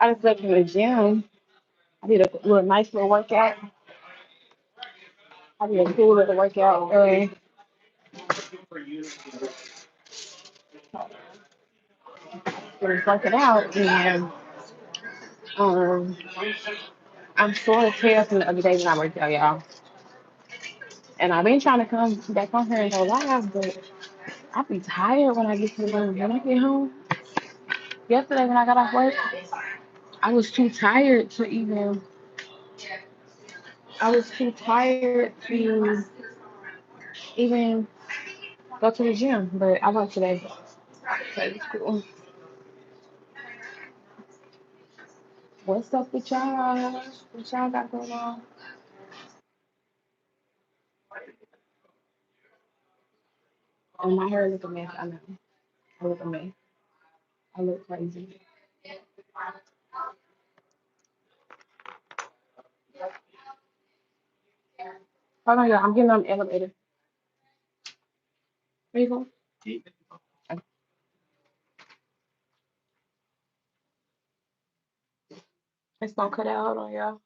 I just went to the gym. I did a little nice little workout. I did a cool little workout. Was working out, and um, I'm sore as hell from the other day when I worked out, y'all. And I've been trying to come back on here and go live, but I be tired when I get to the room. When I get home, yesterday when I got off work, I was too tired to even. I was too tired to even go to the gym, but I went today. So it's cool. What's up with y'all? What y'all got going on? Oh, my hair look a mess. I know. I look a mess. I look crazy. Hold on, y'all. I'm getting on the elevator. Where you going? Okay. It's gonna cut out. Hold on, y'all.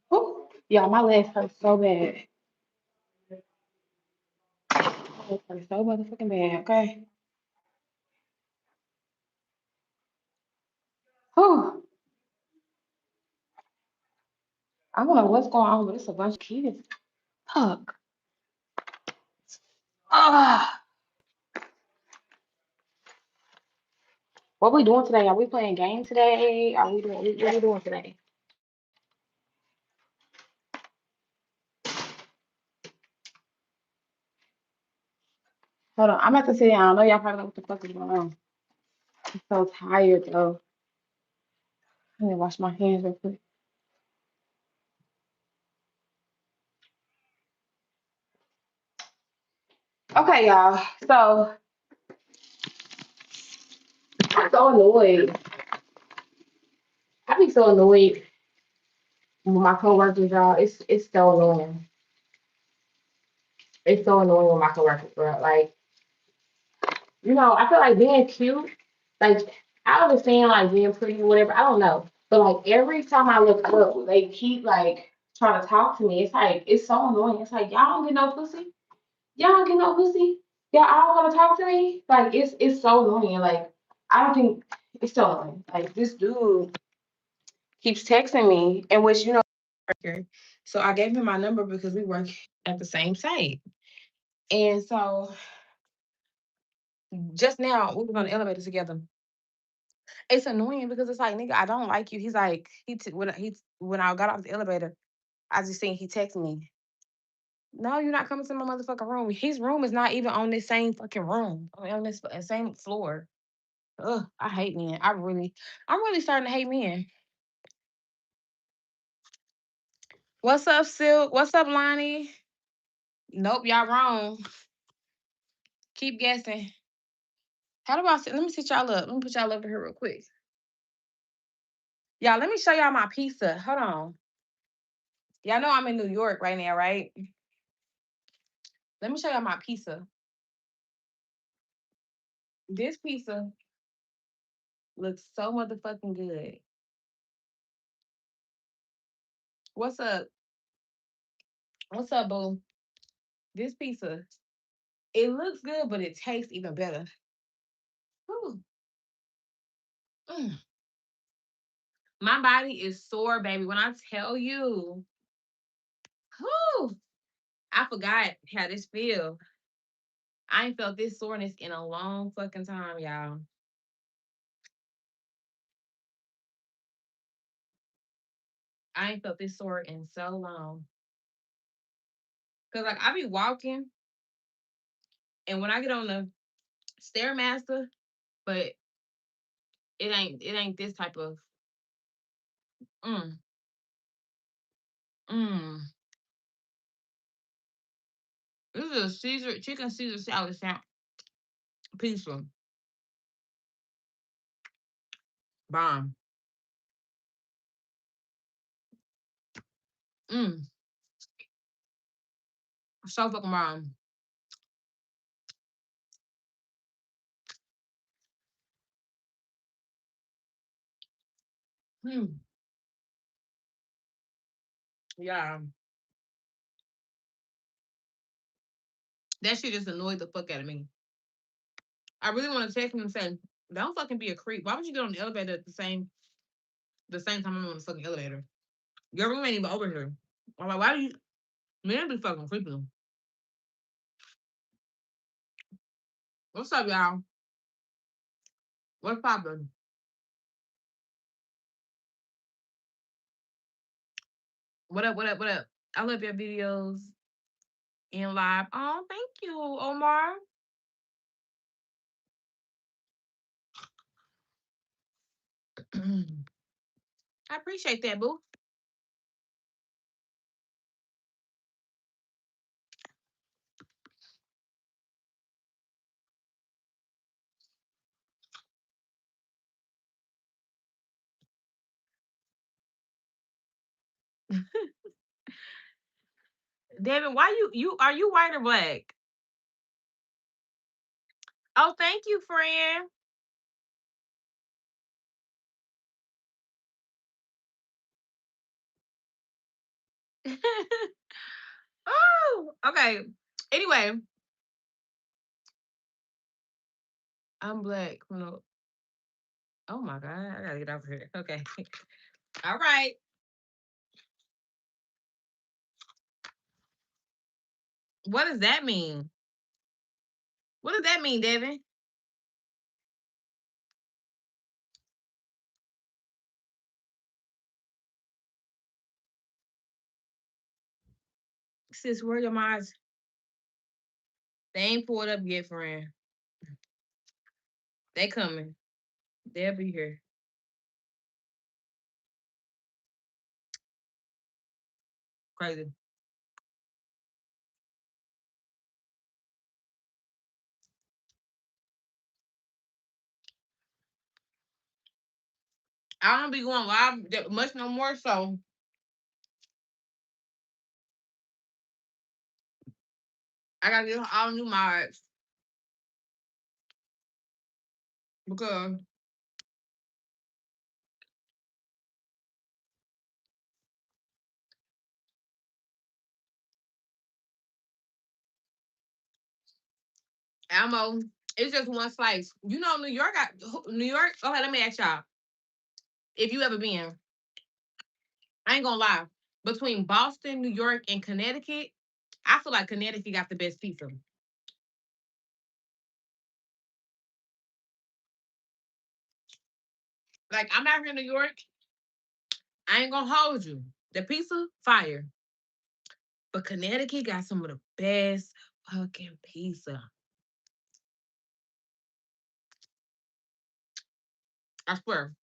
Whew. Y'all, my legs hurt so bad. My legs hurt so motherfucking bad. Okay. Whew. I don't know what's going on, but it's a bunch of kids. Fuck. Ah. What we doing today? Are we playing game today? Are we doing what we doing today? Hold on. I'm about to sit down. I know y'all probably know what the fuck is going on. I'm so tired though. I need to wash my hands real quick. Okay, y'all. So I'm so annoyed. I be so annoyed with my coworkers, y'all. It's so annoying. It's so annoying with my coworkers, bro. Like, I feel like being cute, like I understand like being pretty or whatever. I don't know. But like every time I look up, they keep like trying to talk to me. It's like it's so annoying. It's like y'all don't get no pussy. Y'all don't get no pussy. Y'all all want to talk to me. Like it's so annoying. Like I don't think it's so annoying. Like this dude keeps texting me, and which worker. So I gave him my number because we work at the same site. And so just now we was on the elevator together. It's annoying because it's like, nigga, I don't like you. He's like, when I got off the elevator, I just seen he texted me. No, you're not coming to my motherfucking room. His room is not even on this same fucking room. I mean, on this same floor. Ugh, I hate men. I'm really starting to hate men. What's up, Silk? What's up, Lonnie? Nope, y'all wrong. Keep guessing. How do I sit? Let me sit y'all up. Let me put y'all over here real quick. Y'all, let me show y'all my pizza. Hold on. Y'all know I'm in New York right now, right? Let me show y'all my pizza. This pizza looks so motherfucking good. What's up? What's up, boo? This pizza, it looks good, but it tastes even better. Whew. Mm. My body is sore, baby. When I tell you, whew, I forgot how this feel. I ain't felt this soreness in a long fucking time, y'all. I ain't felt this sore in so long. Cause like I be walking, and when I get on the stairmaster, but it ain't this type of mm, mm. This is a chicken Caesar salad pizza. Bomb. Mmm. So fucking bomb. Hmm. Yeah. That shit just annoyed the fuck out of me. I really want to text him and say, don't fucking be a creep. Why would you get on the elevator at the same time I'm on the fucking elevator? Your room ain't even over here. I'm like, why do you man be fucking creeping? What's up, y'all? What's poppin'? What up, what up, what up? I love your videos in live. Oh, thank you, Omar. I appreciate that, boo. Devin, why you are you white or black? Oh, thank you, friend. Oh, okay. Anyway, I'm black. No. Oh my god, I gotta get over here. Okay. All right. What does that mean? What does that mean, Devin? Sis, where your minds? They ain't pulled up yet, friend. They coming. They'll be here. Crazy. I don't be going live that much no more, so I gotta get all new mods because ammo. It's just one slice. You know, New York got New York. Okay, let me ask y'all if you ever been. I ain't gonna lie. Between Boston, New York, and Connecticut, I feel like Connecticut got the best pizza. Like I'm out here in New York, I ain't gonna hold you. The pizza, fire. But Connecticut got some of the best fucking pizza. I swear.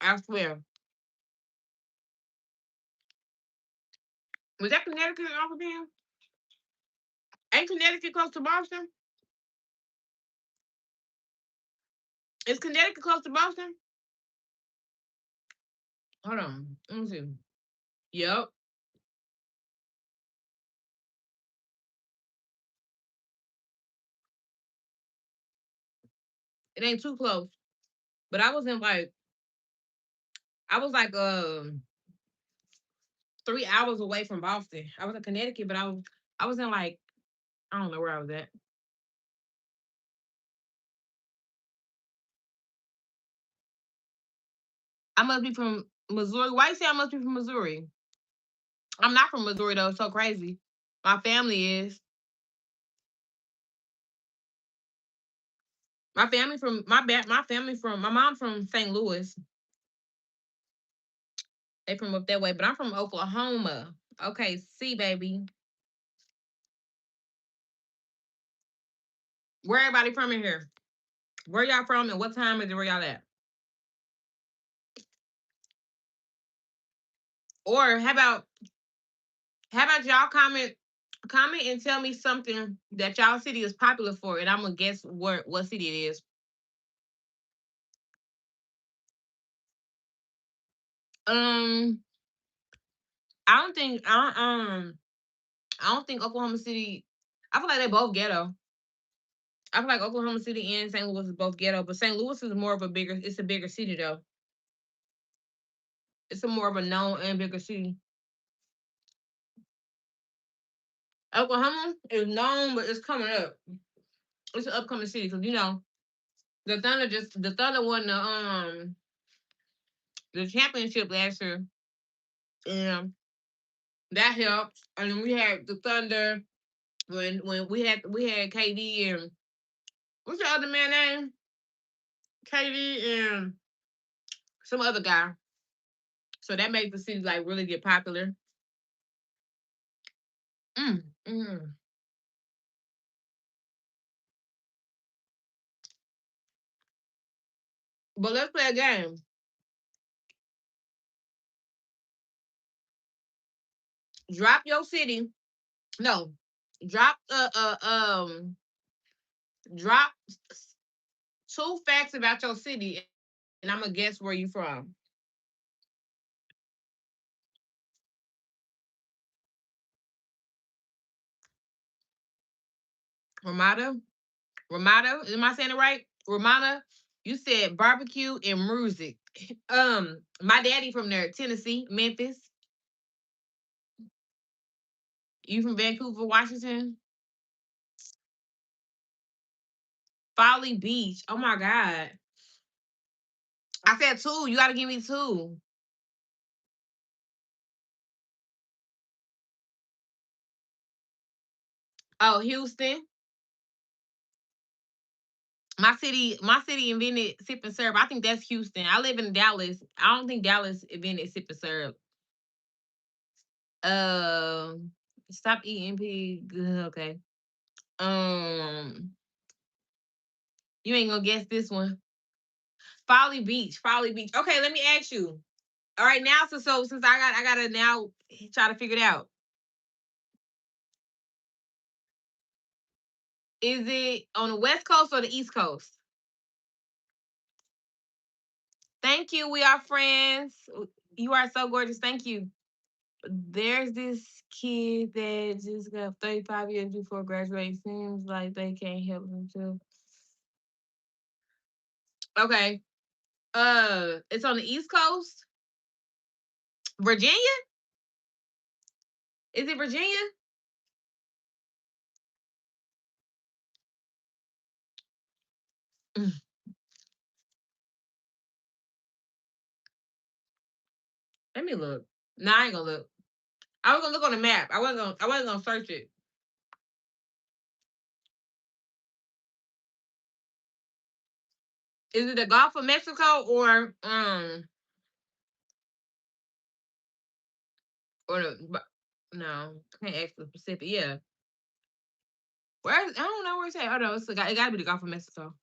I swear. Was that Connecticut off of here? Ain't Connecticut close to Boston? Is Connecticut close to Boston? Hold on. Let me see. Yep. It ain't too close. But I was like 3 hours away from Boston. I was in Connecticut, but I was in like I don't know where I was at. I must be from Missouri. Why you say I must be from Missouri? I'm not from Missouri though. It's so crazy. My family is. My family from my mom from St. Louis. They from up that way, but I'm from Oklahoma. Okay, see, baby. Where everybody from in here? Where y'all from and what time is it where y'all at? Or how about How about y'all comment and tell me something that y'all city is popular for, and I'm gonna guess what city it is. Um, I don't think I don't think Oklahoma City. I feel like they both ghetto. I feel like Oklahoma City and St. Louis is both ghetto, but St. Louis is more of a bigger. It's a bigger city though. It's a more of a known and bigger city. Oklahoma is known, but it's coming up. It's an upcoming city because the Thunder won the championship last year, and that helped. And then we had the Thunder when we had KD and what's the other man name? KD and some other guy. So that made the city like really get popular. Mm, mm. But let's play a game. Drop your city. No, drop drop two facts about your city, and I'm gonna guess where you from. Ramada, Ramada. Am I saying it right? Ramada. You said barbecue and music. My daddy from there, Tennessee, Memphis. You from Vancouver, Washington? Folly Beach. Oh my God. I said two. You gotta give me two. Oh, Houston. My city invented sip and serve. I think that's Houston. I live in Dallas. I don't think Dallas invented sip and serve. Um, stop eating pig. Okay. Um, you ain't gonna guess this one. Folly Beach. Folly Beach. Okay, let me ask you. All right, now so since I gotta now try to figure it out. Is it on the West Coast or the East Coast? Thank you. We are friends. You are so gorgeous. Thank you. There's this kid that just got 35 years before graduating. Seems like they can't help themselves. Okay. It's on the East Coast. Virginia? Is it Virginia? Mm, let me look. No, I ain't gonna look. I was gonna look on the map. I wasn't gonna search it. Is it the Gulf of Mexico or the no, can't ask the Pacific. Yeah. I don't know where it's at. Oh no, it gotta be the Gulf of Mexico.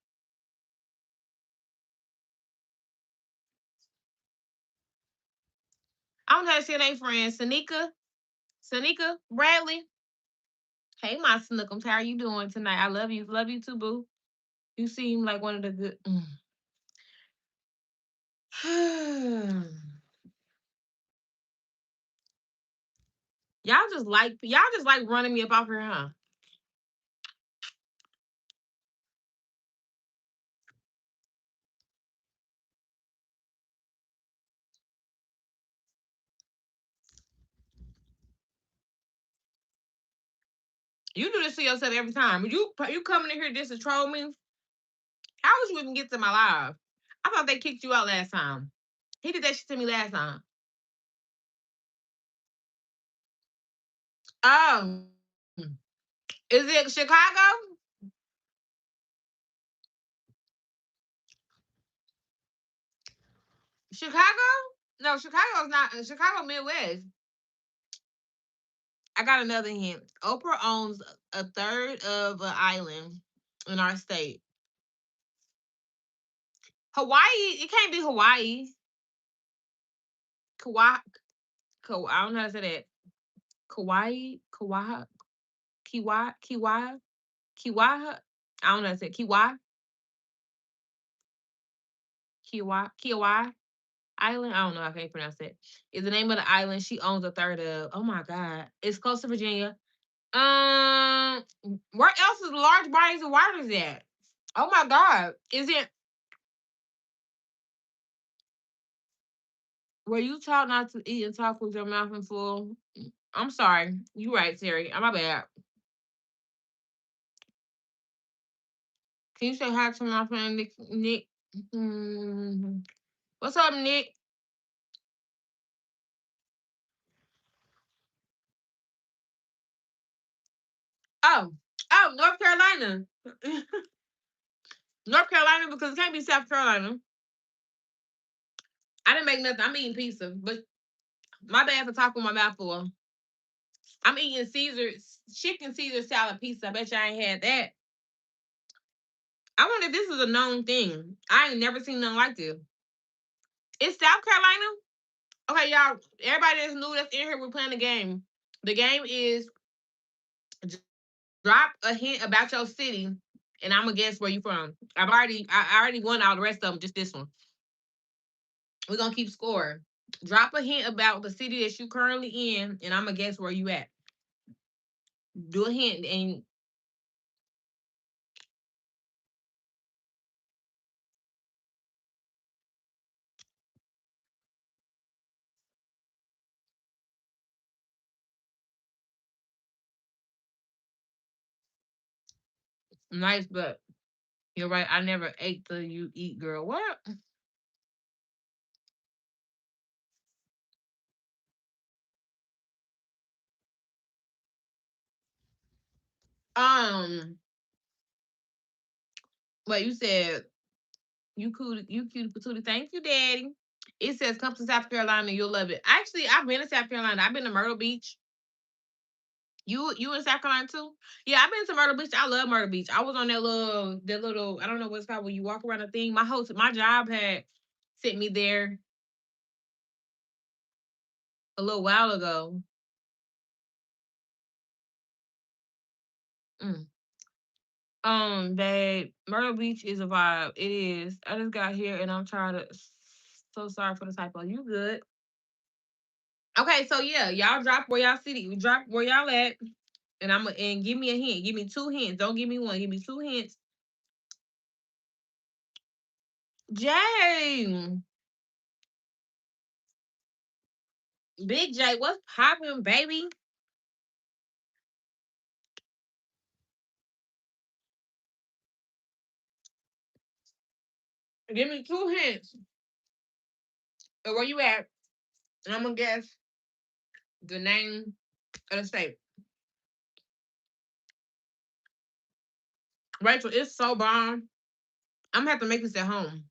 I don't know how to say their friend. Sanika Bradley. Hey, my snookums, how are you doing tonight? I love you. Love you too, boo. You seem like one of the good. y'all just like running me up off here, huh? You do this to yourself every time. You coming in here just to troll me? How would you even get to my live? I thought they kicked you out last time. He did that shit to me last time. Um, is it Chicago? Chicago? No, Chicago's not. Chicago Midwest. I got another hint. Oprah owns a third of an island in our state. Hawaii. It can't be Hawaii. Kauai. I don't know how to say that. Kauai, Kauai, Kiwa, Kiwa, Kiwa. I don't know how to say Kiwa, Kiwa, Kiwa Island. I don't know. I can't pronounce it. Is the name of the island she owns a third of. Oh my God. It's close to Virginia. Where else is large bodies of waters at? Oh my God. Is it where you taught not to eat and talk with your mouth full? I'm sorry. You right, Terry. My bad. Can you say hi to my friend Nick? Nick? What's up, Nick? Oh, North Carolina. North Carolina because it can't be South Carolina. I didn't make nothing. I'm eating pizza, but my bad for talking with my mouth full. I'm eating chicken Caesar salad pizza. I bet you I ain't had that. I wonder if this is a known thing. I ain't never seen nothing like this. It's South Carolina. Okay, y'all. Everybody that's new that's in here, we're playing the game. The game is drop a hint about your city, and I'm gonna guess where you from. I already won all the rest of them. Just this one. We're gonna keep score. Drop a hint about the city that you currently in, and I'm gonna guess where you at. Do a hint and nice, but you're right. I never ate the you eat girl. What? Um, but you said you cute patootie. Thank you, Daddy. It says come to South Carolina, you'll love it. Actually, I've been to South Carolina. I've been to Myrtle Beach. You in South Carolina too? Yeah, I've been to Myrtle Beach. I love Myrtle Beach. I was on that little I don't know what it's called when you walk around the thing. My job had sent me there a little while ago. Mm. That Myrtle Beach is a vibe. It is. I just got here and I'm trying to. So sorry for the typo. You good? Okay, so yeah, y'all drop where y'all city. Drop where y'all at, and give me a hint. Give me two hints. Don't give me one. Give me two hints. Jay, Big J, what's poppin', baby? Give me two hints of where you at, and I'm gonna guess the name of the state. Rachel, it's so bomb. I'm gonna have to make this at home.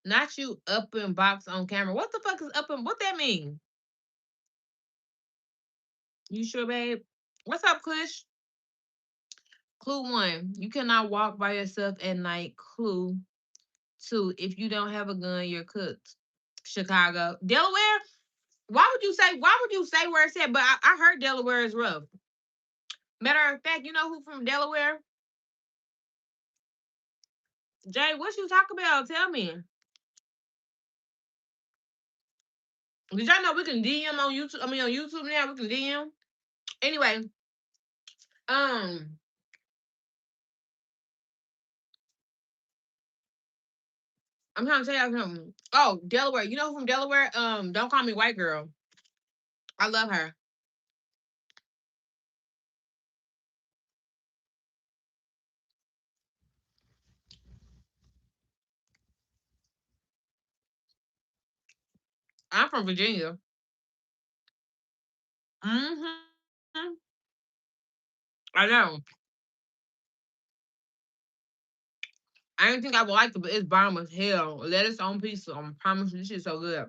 Not you up in box on camera. What the fuck is up and what that mean? You sure, babe? What's up, Kush? Clue one, you cannot walk by yourself at night. Clue two, if you don't have a gun, you're cooked. Chicago. Delaware? Why would you say where it's at? But I heard Delaware is rough. Matter of fact, you know who from Delaware? Jay, what you talk about? Tell me. Did y'all know we can DM on YouTube? I mean on YouTube now, we can DM. Anyway, um, I'm trying to tell you something. Oh, Delaware. You know who from Delaware? Don't call me white girl. I love her. I'm from Virginia. Mm-hmm. I know. I didn't think I would like it, but it's bomb as hell. Lettuce on pizza. I promise you, this shit's so good.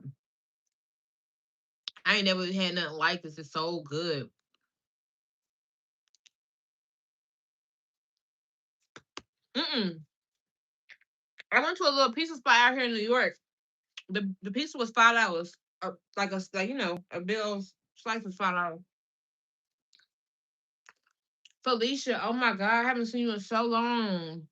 I ain't never had nothing like this. It's so good. Mm-mm. I went to a little pizza spot out here in New York. The pizza was $5. Like a bill slice was $5. Felicia, oh my god, I haven't seen you in so long.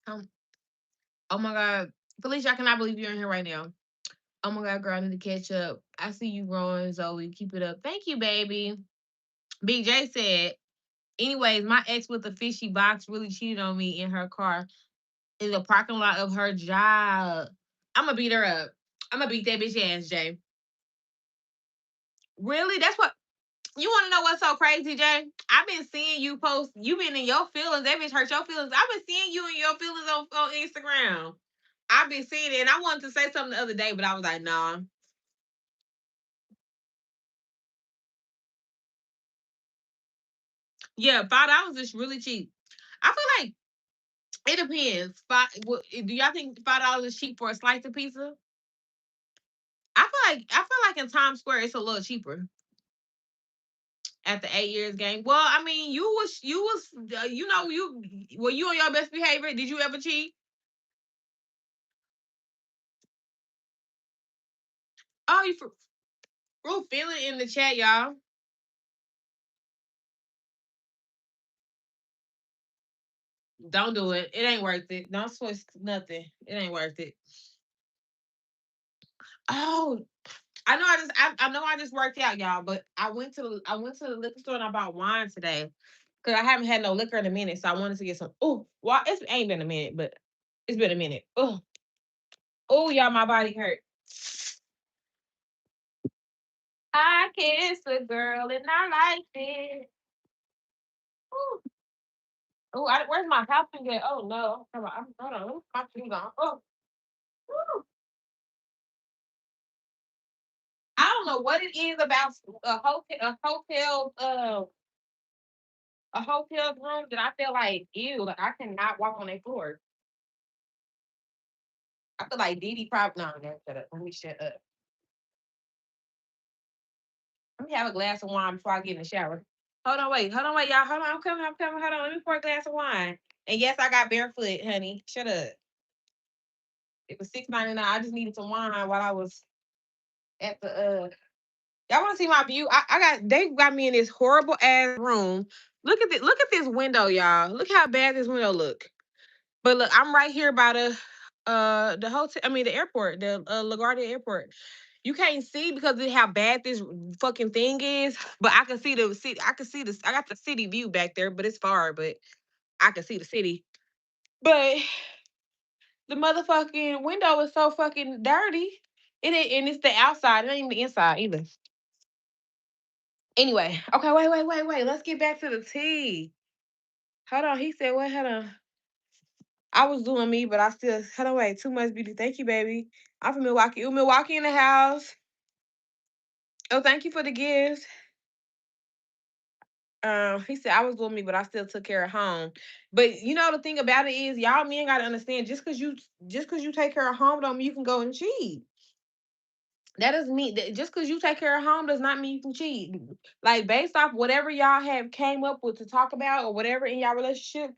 Um, oh my god, Felicia, I cannot believe you're in here right now. Oh my god, girl, I need to catch up. I see you growing, Zoe. Keep it up. Thank you, baby. BJ said, anyways, my ex with the fishy box really cheated on me in her car in the parking lot of her job. I'm gonna beat her up. I'm gonna beat that bitch ass, Jay. Really? That's what you want to know? What's so crazy, Jay? I've been seeing you post. You been in your feelings. That bitch hurt your feelings. I've been seeing you in your feelings on Instagram. I've been seeing it, and I wanted to say something the other day, but I was like, nah. Yeah, $5 is really cheap. I feel like it depends. Do y'all think $5 is cheap for a slice of pizza? I feel like in Times Square it's a little cheaper at the 8 years game. Well, I mean, you were you on your best behavior? Did you ever cheat? Oh, we'll feel it in the chat, y'all. Don't do it. It ain't worth it. Don't switch nothing. It ain't worth it. Oh, I know I just worked out, y'all, but I went to the liquor store and I bought wine today. Cause I haven't had no liquor in a minute. So I wanted to get some. Oh, well, it ain't been a minute, but it's been a minute. Oh, y'all, my body hurt. I kissed a girl and I liked it. Oh, where's my house at? Oh no. Hold on. My shoes on. Ooh. I don't know what it is about a hotel room that I feel like ew, like I cannot walk on that floor. I feel like Didi probably no, no, shut up. Let me shut up. Let me have a glass of wine before I get in the shower. Hold on, wait, y'all. Hold on, I'm coming. Hold on, let me pour a glass of wine. And yes, I got barefoot, honey. Shut up. It was $6.99. I just needed some wine while I was at the y'all want to see my view? They got me in this horrible ass room. Look at this window, y'all. Look how bad this window look. But look, I'm right here by the hotel. I mean the airport, the LaGuardia Airport. You can't see because of how bad this fucking thing is, but I can see the city. I can see this. I got the city view back there, but it's far. But I can see the city. But the motherfucking window is so fucking dirty. It ain't, and it's the outside. It ain't even the inside either. Anyway, okay, wait. Let's get back to the tea. Hold on. He said, what? Hold on. I was doing me, but I still, hold on, wait. Too much beauty. Thank you, baby. I'm from Milwaukee. Ooh, Milwaukee in the house. Oh, thank you for the gift. He said I was doing me, but I still took care of home. But you know the thing about it is, y'all men gotta understand, just cause you take care of home don't mean you can go and cheat. That doesn't mean that just because you take care of home does not mean you can cheat. Like based off whatever y'all have came up with to talk about or whatever in y'all relationship,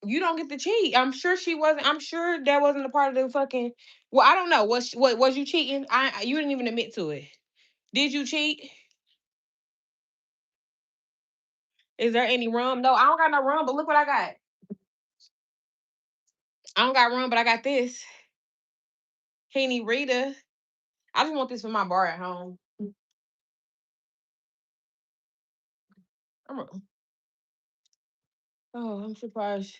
you don't get to cheat. I'm sure she wasn't. I'm sure that wasn't a part of the fucking. Well, I don't know. What was you cheating? You didn't even admit to it. Did you cheat? Is there any rum? No, I don't got no rum. But look what I got. I don't got rum, but I got this. Henny Rita. I just want this for my bar at home. I'm, oh, I'm surprised.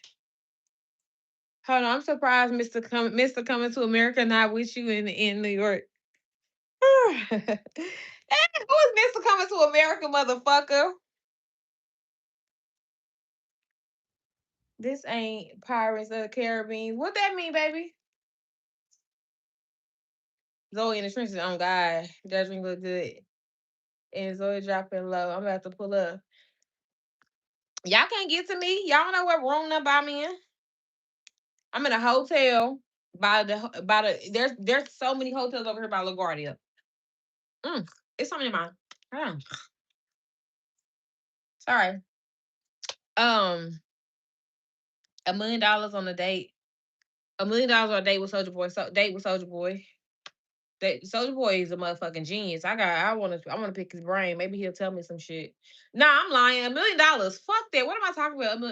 Hold on, I'm surprised Mr. Coming to America not with you in New York. Who is Mr. Coming to America, motherfucker? This ain't Pirates of the Caribbean. What that mean, baby? Zoe in the trenches on God. That drink look good. And Zoe dropping low. I'm about to pull up. Y'all can't get to me. Y'all know what room number I'm in. I'm in a hotel by the there's so many hotels over here by LaGuardia. It's something in my hold on. Sorry. Um, $1 million on a date. $1 million on a date with Soldier Boy. So date with Soldier Boy. That Soldier Boy is a motherfucking genius. I wanna pick his brain. Maybe he'll tell me some shit. Nah, I'm lying. $1 million. Fuck that. What am I talking about?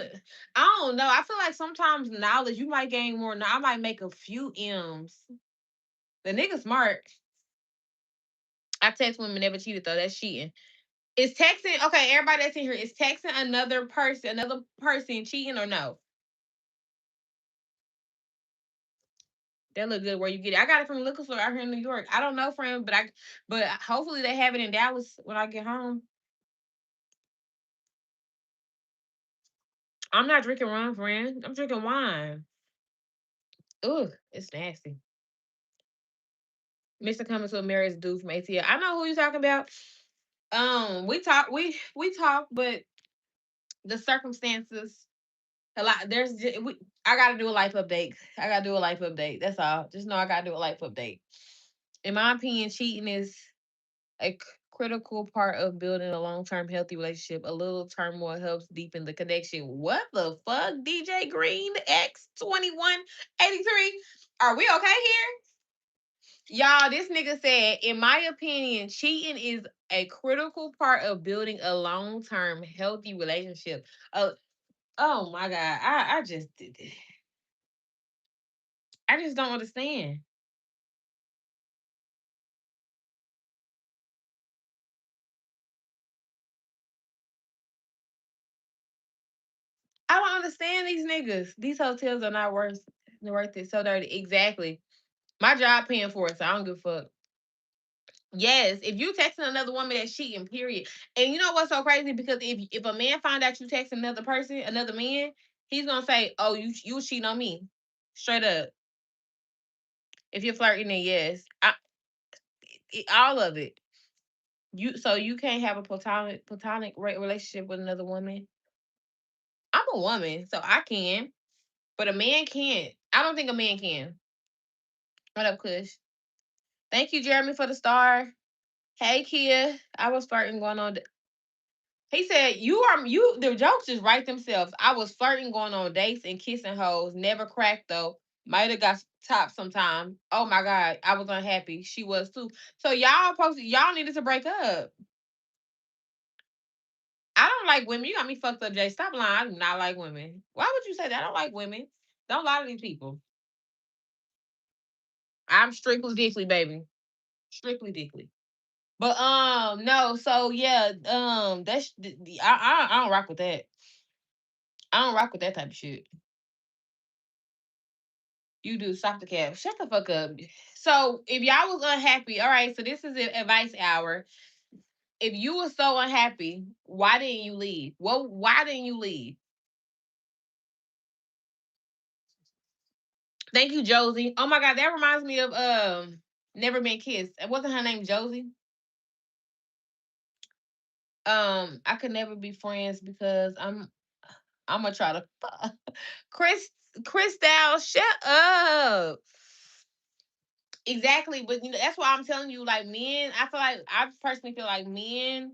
I don't know. I feel like sometimes knowledge you might gain more. Now I might make a few M's. The nigga smart. I text women never cheated though. That's cheating. Is texting okay? Everybody that's in here is texting another person cheating or no? That look good. Where you get it? I got it from a liquor store out here in New York. I don't know, friend, but hopefully they have it in Dallas when I get home. I'm not drinking rum, friend. I'm drinking wine. Ugh, it's nasty. Mr. Coming to America's dude from ATL. I know who you talking about. We talk, but the circumstances a lot. I gotta do a life update. I gotta do a life update. That's all. Just know I gotta do a life update. In my opinion, cheating is a critical part of building a long-term healthy relationship. A little turmoil helps deepen the connection. What the fuck, DJ Green X2183? Are we okay here? Y'all, this nigga said, in my opinion, cheating is a critical part of building a long-term healthy relationship. Oh my god, I just don't understand. I don't understand these niggas. These hotels are not worth it. So dirty. Exactly. My job paying for it, so I don't give a fuck. Yes, if you texting another woman that's cheating, period. And you know what's so crazy? Because if a man find out you texting another person, another man, he's gonna say, "Oh, you was cheating on me," straight up. If you're flirting, then yes, all of it. You can't have a platonic relationship with another woman. I'm a woman, so I can, but a man can't. I don't think a man can. What up, Kush? Thank you, Jeremy, for the star. Hey, Kia. I was flirting going on. He said, the jokes just write themselves. I was flirting going on dates and kissing hoes. Never cracked though. Might have got top sometime. Oh my God. I was unhappy. She was too. So y'all needed to break up. I don't like women. You got me fucked up, Jay. Stop lying. I do not like women. Why would you say that? I don't like women. Don't lie to these people. I'm strictly dickly, baby. Strictly dickly. But no, so yeah, I don't rock with that. I don't rock with that type of shit. You do stop the cab. Shut the fuck up. So if y'all was unhappy, all right. So this is an advice hour. If you were so unhappy, why didn't you leave? Well, why didn't you leave? Thank you, Josie. Oh my God, that reminds me of Never Been Kissed. Wasn't her name Josie? I could never be friends because I'm gonna try to Chris Crystal, shut up. Exactly, but that's why I'm telling you, like men, I personally feel like men.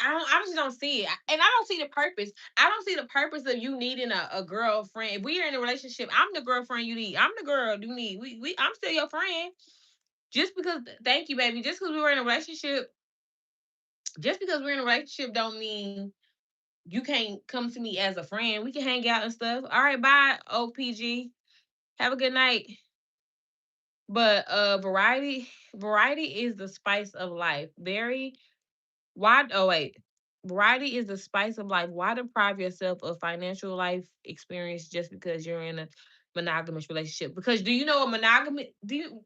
I just don't see it, and I don't see the purpose. I don't see the purpose of you needing a girlfriend. If we are in a relationship, I'm the girlfriend you need. I'm the girl you need. I'm still your friend. Just because, thank you, baby. Just because we're in a relationship, don't mean you can't come to me as a friend. We can hang out and stuff. All right, bye, OPG. Have a good night. But variety is the spice of life. Why oh wait. Variety is the spice of life. Why deprive yourself of financial life experience just because you're in a monogamous relationship? Because do you know a monogamy do you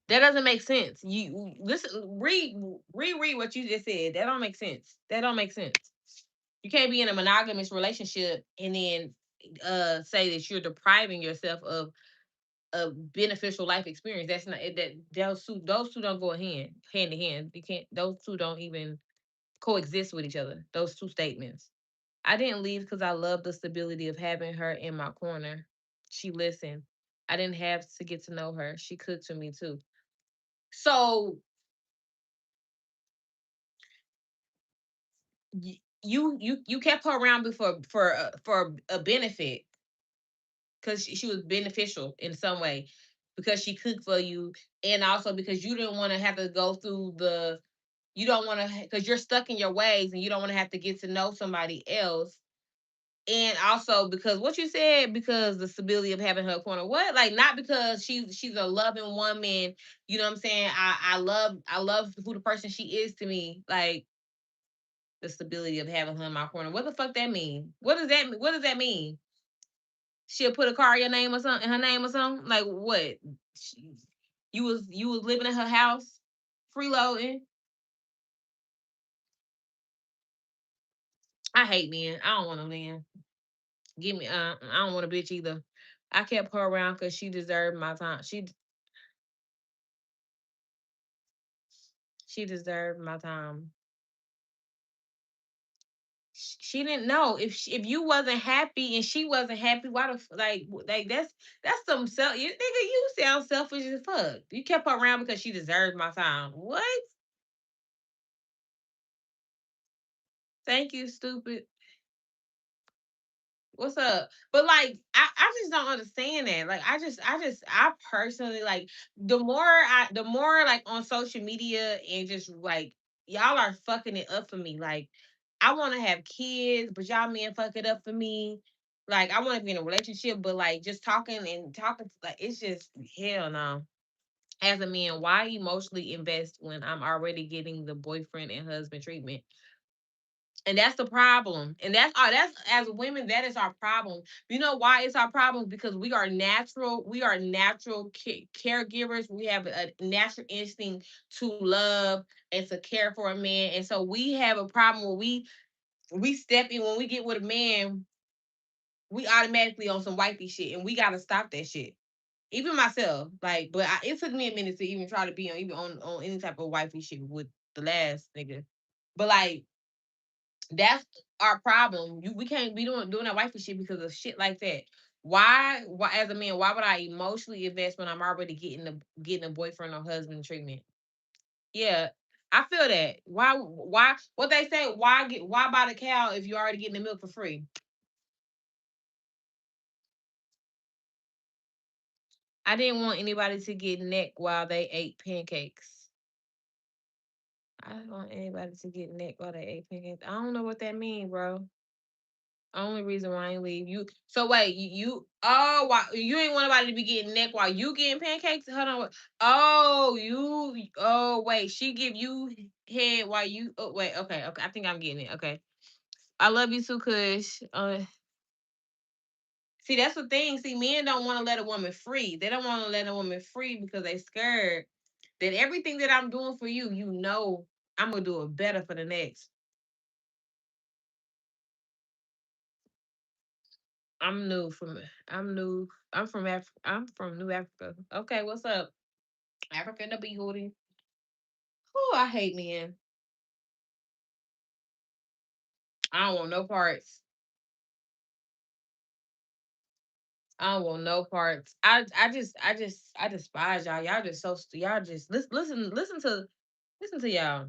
that doesn't make sense. You listen, reread what you just said. That don't make sense. That don't make sense. You can't be in a monogamous relationship and then say that you're depriving yourself of a beneficial life experience. That's not that those two don't go hand in hand. You can't those two don't even coexist with each other. Those two statements. I didn't leave because I love the stability of having her in my corner. She listened. I didn't have to get to know her. She cooked to me too. So you kept her around before for a benefit because she was beneficial in some way because she cooked for you and also because you didn't want to have to go through the you don't want to because you're stuck in your ways and you don't want to have to get to know somebody else and also because what you said because the stability of having her corner what like not because she's a loving woman you know what I'm saying I love who the person she is to me like the stability of having her in my corner what the fuck that mean what does that mean she'll put a car in your name or something in her name or something like what she, you was living in her house freeloading I hate men I don't want no man give me I don't want a bitch either I kept her around because she deserved my time she deserved my time. She didn't know if you wasn't happy and she wasn't happy. Why the like that's some self. You nigga, you sound selfish as fuck. You kept her around because she deserved my time. What? Thank you, stupid. What's up? But like I just don't understand that. Like I personally like the more like on social media and just like y'all are fucking it up for me. Like I want to have kids, but y'all men fuck it up for me. Like I want to be in a relationship, but like just talking like it's just hell no. As a man, why emotionally invest when I'm already getting the boyfriend and husband treatment? And that's the problem. And that's as women, that is our problem. You know why it's our problem? Because we are natural caregivers. We have a natural instinct to love and to care for a man. And so we have a problem when we step in when we get with a man, we automatically on some wifey shit and we gotta stop that shit. Even myself, like, but it took me a minute to even try to be on even on any type of wifey shit with the last nigga. But like that's our problem. We can't be doing that wifey shit because of shit like that. Why as a man, why would I emotionally invest when I'm already getting a boyfriend or husband treatment? Yeah. I feel that. Why what they say, why buy the cow if you're already getting the milk for free? I didn't want anybody to get neck while they ate pancakes. I don't want anybody to get neck while they ate pancakes. I don't know what that means, bro. Only reason why I ain't leave you. So wait, oh why you ain't want nobody to be getting neck while you getting pancakes? Hold on. Oh, wait, she give you head while you oh wait, okay. I think I'm getting it. Okay. I love you too, Kush. See, that's the thing. See, men don't want to let a woman free. They don't want to let a woman free because they scared that everything that I'm doing for you, you know I'm gonna do it better for the next. I'm new from I'm new. I'm from New Africa. Okay, what's up? Africa the beauty. Oh, I hate men. I don't want no parts. I don't want no parts. I despise y'all. Y'all just y'all just listen to y'all.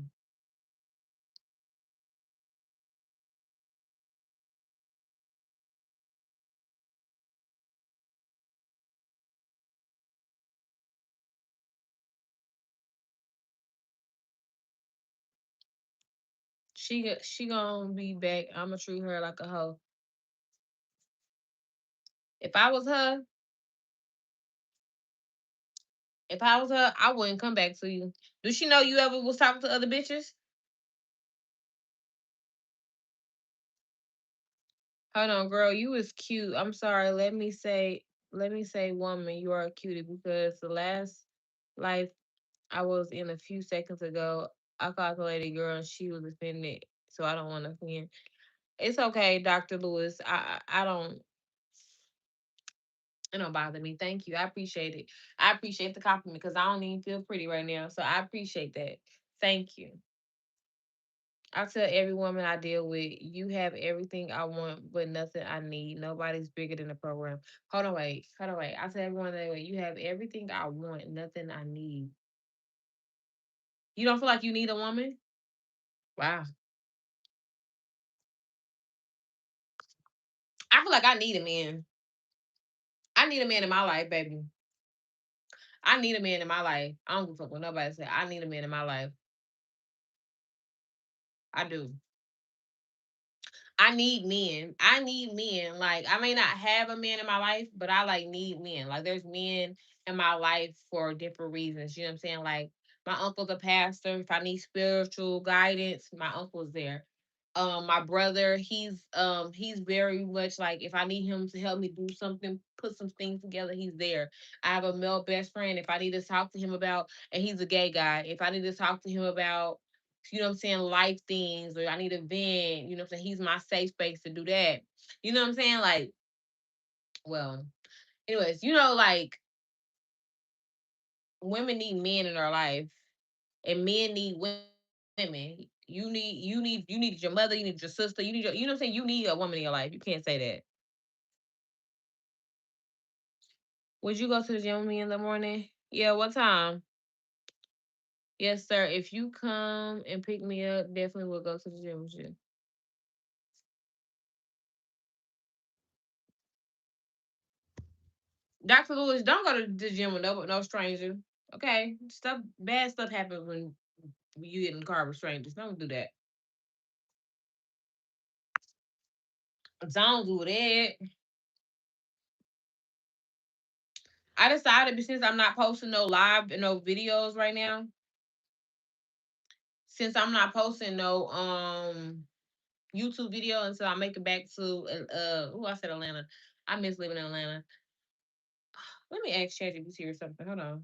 She gonna be back. I'ma treat her like a hoe. If I was her, if I was her, I wouldn't come back to you. Do she know you ever was talking to other bitches? Hold on, girl. You was cute. I'm sorry. Let me say, woman, you are a cutie because the last life I was in a few seconds ago, I called the lady girl and she was offended. So I don't want to offend. It's okay, Dr. Lewis. I don't it don't bother me. Thank you. I appreciate it. I appreciate the compliment because I don't even feel pretty right now. So I appreciate that. Thank you. I tell every woman I deal with, you have everything I want, but nothing I need. Nobody's bigger than the program. Hold on, wait. I tell everyone that way, you have everything I want, nothing I need. You don't feel like you need a woman? Wow. I feel like I need a man. I need a man in my life, baby. I need a man in my life. I don't give a fuck what nobody say. I need a man in my life. I do. I need men. I need men. Like I may not have a man in my life, but I like need men. Like there's men in my life for different reasons. You know what I'm saying? Like my uncle's a pastor. If I need spiritual guidance, my uncle's there. My brother, he's very much like if I need him to help me do something, put some things together, he's there. I have a male best friend. If I need to talk to him about, and he's a gay guy. If I need to talk to him about you know what I'm saying, life things, or I need a vent, you know what I'm saying? He's my safe space to do that. You know what I'm saying? Like, well, anyways, like women need men in their life and men need women. You need your mother, you need your sister, you know what I'm saying? You need a woman in your life. You can't say that. Would you go to the gym with me in the morning? Yeah, what time? Yes, sir. If you come and pick me up, definitely will go to the gym with you. Dr. Lewis, don't go to the gym with no stranger. Okay, bad stuff happens when you get in the car with strangers. Don't do that. Don't do that. I decided since I'm not posting no live and no videos right now, since I'm not posting no YouTube video until I make it back to I said Atlanta. I miss living in Atlanta. Let me ask ChatGPT or something. Hold on.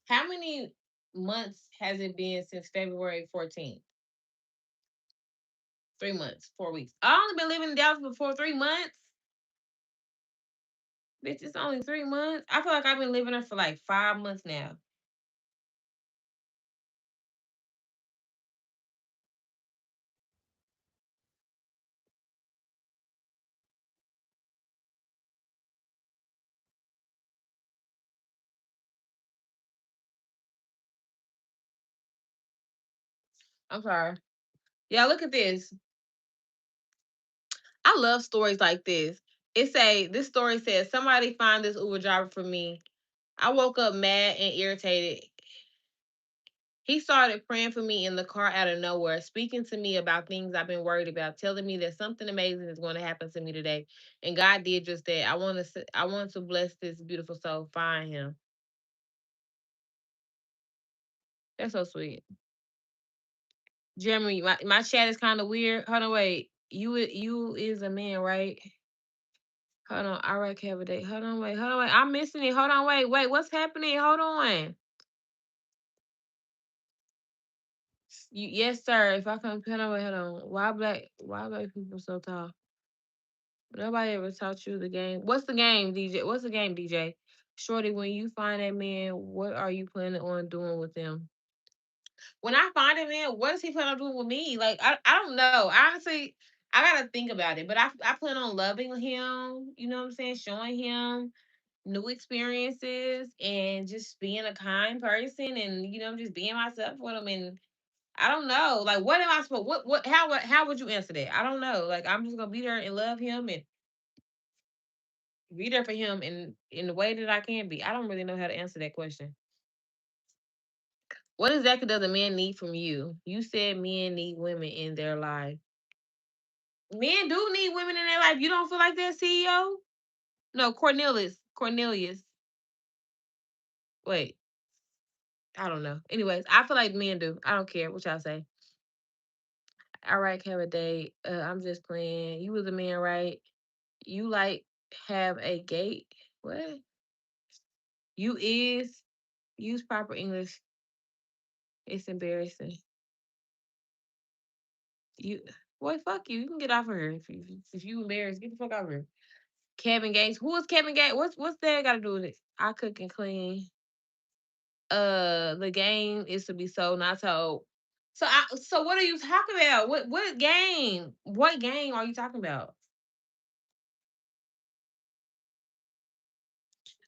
How many months has it been since February 14th? 3 months, 4 weeks. I only been living in Dallas for 3 months. Bitch, it's only 3 months. I feel like I've been living there for like 5 months now. I'm sorry. Yeah, look at this. I love stories like this. This story says somebody find this Uber driver for me. I woke up mad and irritated. He started praying for me in the car out of nowhere, speaking to me about things I've been worried about, telling me that something amazing is going to happen to me today. And God did just that. I want to bless this beautiful soul. Find him. That's so sweet. Jeremy, my chat is kind of weird. Hold on, wait. You is a man, right? Hold on. All right, Cavity. Hold on, wait. I'm missing it. Hold on, wait. What's happening? Hold on. Yes, sir. If I come, hold on. Why black people so tall? Nobody ever taught you the game. What's the game, DJ? What's the game, DJ? Shorty, when you find that man, what are you planning on doing with him? When I find him, man, what is he planning on doing with me? Like, I don't know. Honestly, I gotta think about it. But I plan on loving him. You know what I'm saying? Showing him new experiences and just being a kind person and just being myself with him. And I don't know, like, what am I supposed? How would you answer that? I don't know. Like, I'm just gonna be there and love him and be there for him in the way that I can be. I don't really know how to answer that question. What exactly does a man need from you? You said men need women in their life. Men do need women in their life. You don't feel like that, CEO? No, Cornelius. Cornelius. Wait, I don't know. Anyways, I feel like men do. I don't care what y'all say. All right, have a day. I'm just playing. You was a man, right? You like have a gate. What? You is use proper English. It's embarrassing. You boy, fuck you. You can get off of here if you embarrassed. Get the fuck out of here. Kevin Gates. Who is Kevin Gates? What's that got to do with it? I cook and clean. The game is to be sold, not told. So what are you talking about? What game? What game are you talking about?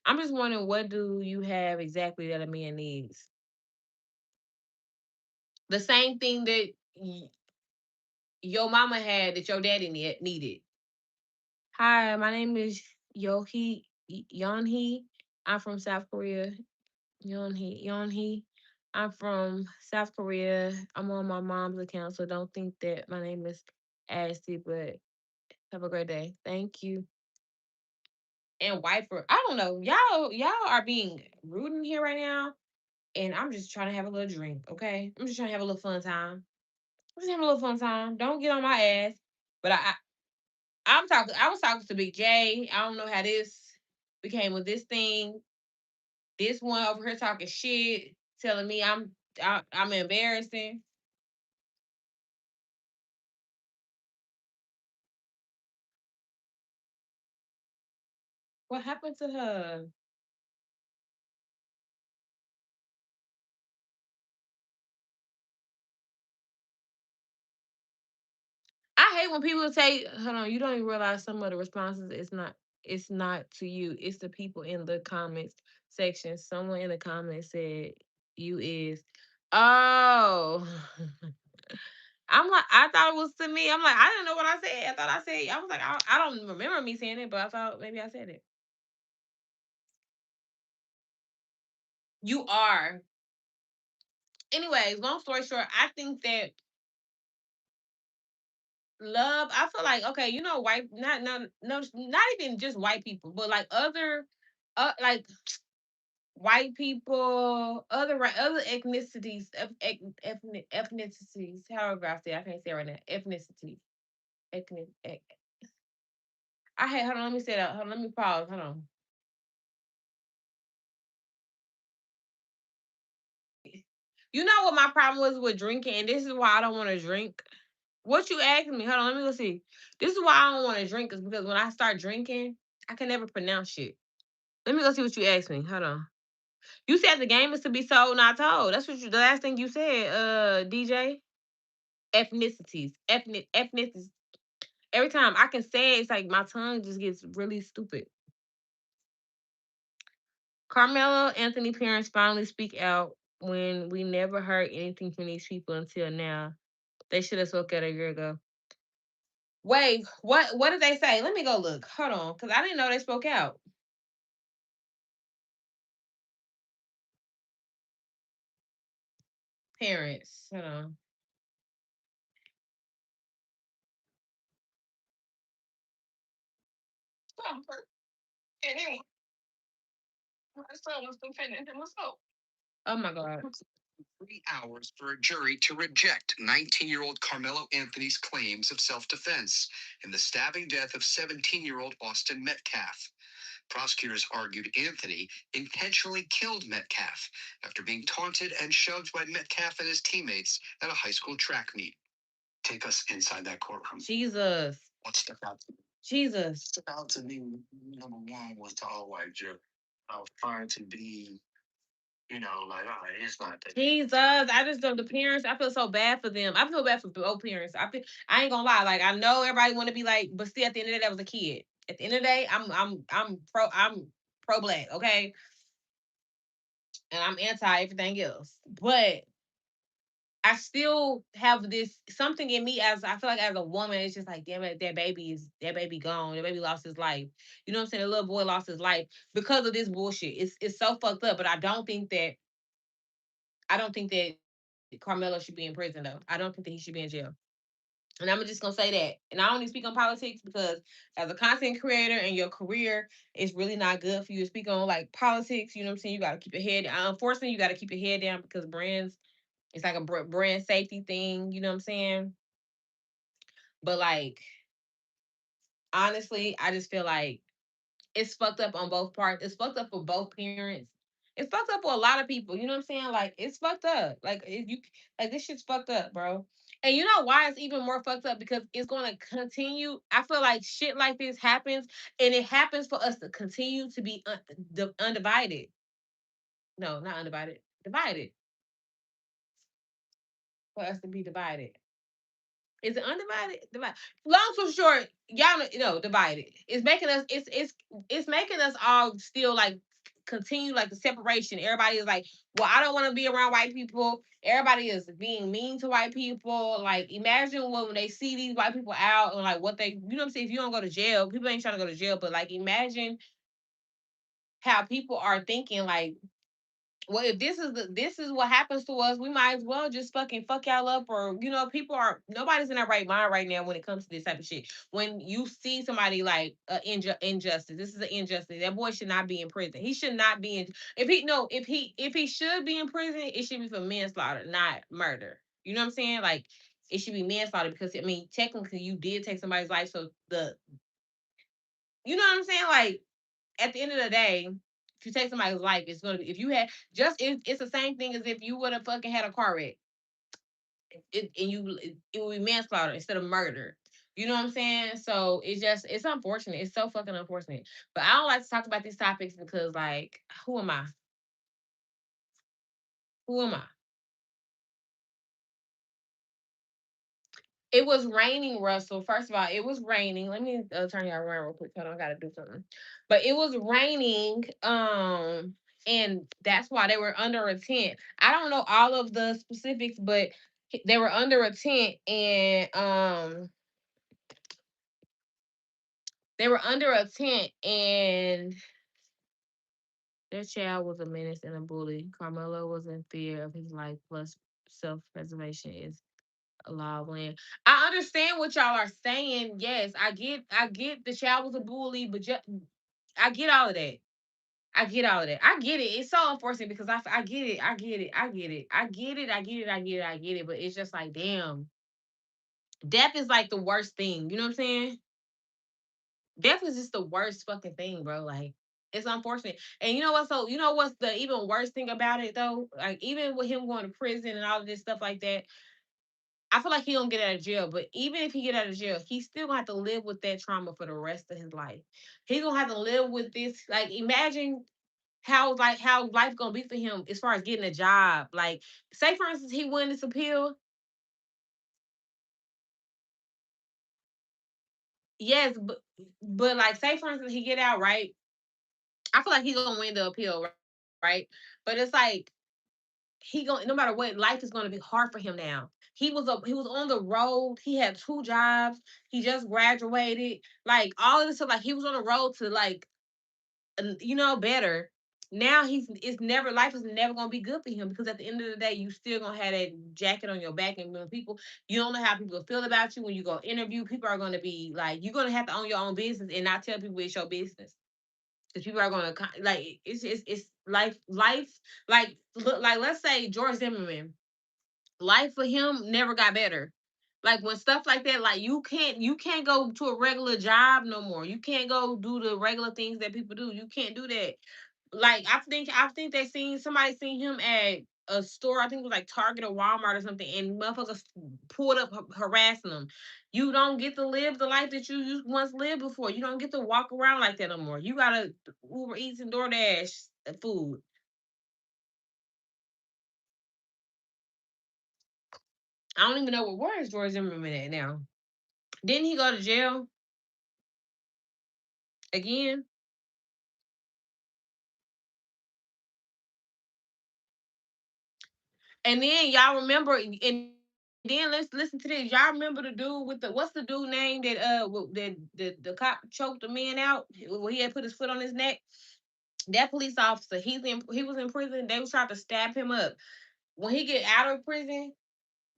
I'm just wondering what do you have exactly that a man needs? The same thing that your mama had that your daddy needed. Hi, my name is Yohee Yeonhee. I'm from South Korea. Yeonhee. I'm from South Korea. I'm on my mom's account, so don't think that my name is Ashley, but have a great day. Thank you. And wiper. I don't know. Y'all are being rude in here right now. And I'm just trying to have a little drink, okay? I'm just trying to have a little fun time. I'm just having a little fun time. Don't get on my ass. But I'm talking. I was talking to Big J. I don't know how this became with this thing. This one over here talking shit, telling me I'm embarrassing. What happened to her? I hate when people say, "Hold on, you don't even realize some of the responses. It's not to you. It's the people in the comments section. Someone in the comments said you is. Oh, I'm like, I thought it was to me. I'm like, I didn't know what I said. I thought I said. I was like, I don't remember me saying it, but I thought maybe I said it. You are. Anyways, long story short, I think that love. I feel like okay, white, not no no, not even just white people, but like other, like white people, other ethnicities, ethnicities. However I say, I can't say it right now. Ethnicity, ethnic. I had. Hold on, let me say that. Hold on, let me pause. Hold on. You know what my problem was with drinking, and this is why I don't want to drink. What you asked me? Hold on, let me go see. This is why I don't want to drink, is because when I start drinking, I can never pronounce shit. Let me go see what you asked me. Hold on. You said the game is to be sold, not told. That's what the last thing you said, DJ. Ethnicities, ethnicities. Every time I can say it, it's like my tongue just gets really stupid. Carmelo Anthony parents finally speak out when we never heard anything from these people until now. They should have spoke out a year ago. Wait, what did they say? Let me go look. Hold on, because I didn't know they spoke out. Parents. Hold on. Oh my god. 3 hours for a jury to reject 19-year-old Carmelo Anthony's claims of self defense in the stabbing death of 17-year-old Austin Metcalf. Prosecutors argued Anthony intentionally killed Metcalf after being taunted and shoved by Metcalf and his teammates at a high school track meet. Take us inside that courtroom. Jesus. What stuck out to me? Jesus. Stuck out to me, number one, was the all white jury. I was trying to be, like, all right, it's not that. Jesus. I just don't the parents. I feel so bad for them. I feel bad for both parents. I ain't gonna lie. Like I know everybody wanna be like, but still at the end of the day, that was a kid. At the end of the day, I'm pro black, okay? And I'm anti everything else. But I still have this something in me as I feel like as a woman, it's just like, damn it, that baby gone. That baby lost his life. You know what I'm saying? The little boy lost his life because of this bullshit. It's so fucked up. But I don't think that Carmelo should be in prison though. I don't think that he should be in jail. And I'm just gonna say that. And I only speak on politics because as a content creator and your career, it's really not good for you to speak on like politics. You know what I'm saying? You gotta keep your head. Unfortunately, you gotta keep your head down because brands. It's like a brand safety thing. You know what I'm saying? But like honestly, I just feel like it's fucked up on both parts. It's fucked up for both parents. It's fucked up for a lot of people. You know what I'm saying? Like it's fucked up. Like if you like this shit's fucked up, bro. And you know why it's even more fucked up? Because it's gonna continue. I feel like shit like this happens, and it happens for us to continue to be undivided. No, not undivided. Divided. For us to be divided. Is it undivided? Divided. Long story short, y'all know, divided. It's making us. It's making us all still like continue like the separation. Everybody is like, well, I don't want to be around white people. Everybody is being mean to white people. Like, imagine when they see these white people out and like what they, you know what I'm saying? If you don't go to jail, people ain't trying to go to jail, but like, imagine how people are thinking like, well, if this is what happens to us, we might as well just fucking fuck y'all up, or people are nobody's in their right mind right now when it comes to this type of shit. When you see somebody like injustice, this is an injustice. That boy should not be in prison. He should not be in. If he no, if he should be in prison, it should be for manslaughter, not murder. You know what I'm saying? Like it should be manslaughter because I mean technically you did take somebody's life, so you know what I'm saying? Like at the end of the day, if you take somebody's life, it's gonna be if you had it's the same thing as if you would have fucking had a car wreck. It would be manslaughter instead of murder. You know what I'm saying? So it's unfortunate. It's so fucking unfortunate. But I don't like to talk about these topics because like who am I? Who am I? It was raining, Russell. First of all, it was raining. Let me turn y'all around real quick. Hold on, I gotta do something. But it was raining, and that's why they were under a tent. I don't know all of the specifics, but they were under a tent, and they were under a tent, and their child was a menace and a bully. Carmelo was in fear of his life, plus self-preservation is law when I understand what y'all are saying. Yes, I get the child was a bully, but I get all of that. I get all of that. I get it. It's so unfortunate because I get it. I get it. I get it. I get it. I get it. I get it. I get it. But it's just like, damn, death is like the worst thing. You know what I'm saying? Death is just the worst fucking thing, bro. Like, it's unfortunate. And you know what? So you know what's the even worst thing about it though? Like, even with him going to prison and all of this stuff like that, I feel like he don't get out of jail, but even if he get out of jail, he still gonna have to live with that trauma for the rest of his life. He gonna have to live with this. Like, imagine how life gonna be for him as far as getting a job. Like, say for instance, he won this appeal. Yes, but like, say for instance, he get out right. I feel like he's gonna win the appeal, right? But it's like he going no matter what, life is gonna be hard for him now. He was on the road. He had two jobs. He just graduated. Like all of this stuff, like he was on the road to like better. Now it's never life is never gonna be good for him because at the end of the day, you still gonna have that jacket on your back, and when people you don't know how people feel about you when you go interview. People are gonna be like, you're gonna have to own your own business and not tell people it's your business because people are gonna like it's life like look like let's say George Zimmerman, life for him never got better. Like when stuff like that, like you can't go to a regular job no more. You can't go do the regular things that people do. You can't do that. Like I think they seen somebody seen him at a store. I think it was like Target or Walmart or something, and motherfuckers pulled up harassing them. You don't get to live the life that you once lived before. You don't get to walk around like that no more. You gotta Uber Eats and DoorDash food. I don't even know where is George Zimmerman at now. Didn't he go to jail again? And then y'all remember, and then let's listen to this. Y'all remember the dude with the what's the dude name that the cop choked the man out where he had put his foot on his neck? That police officer, he was in prison. They was trying to stab him up. When he get out of prison,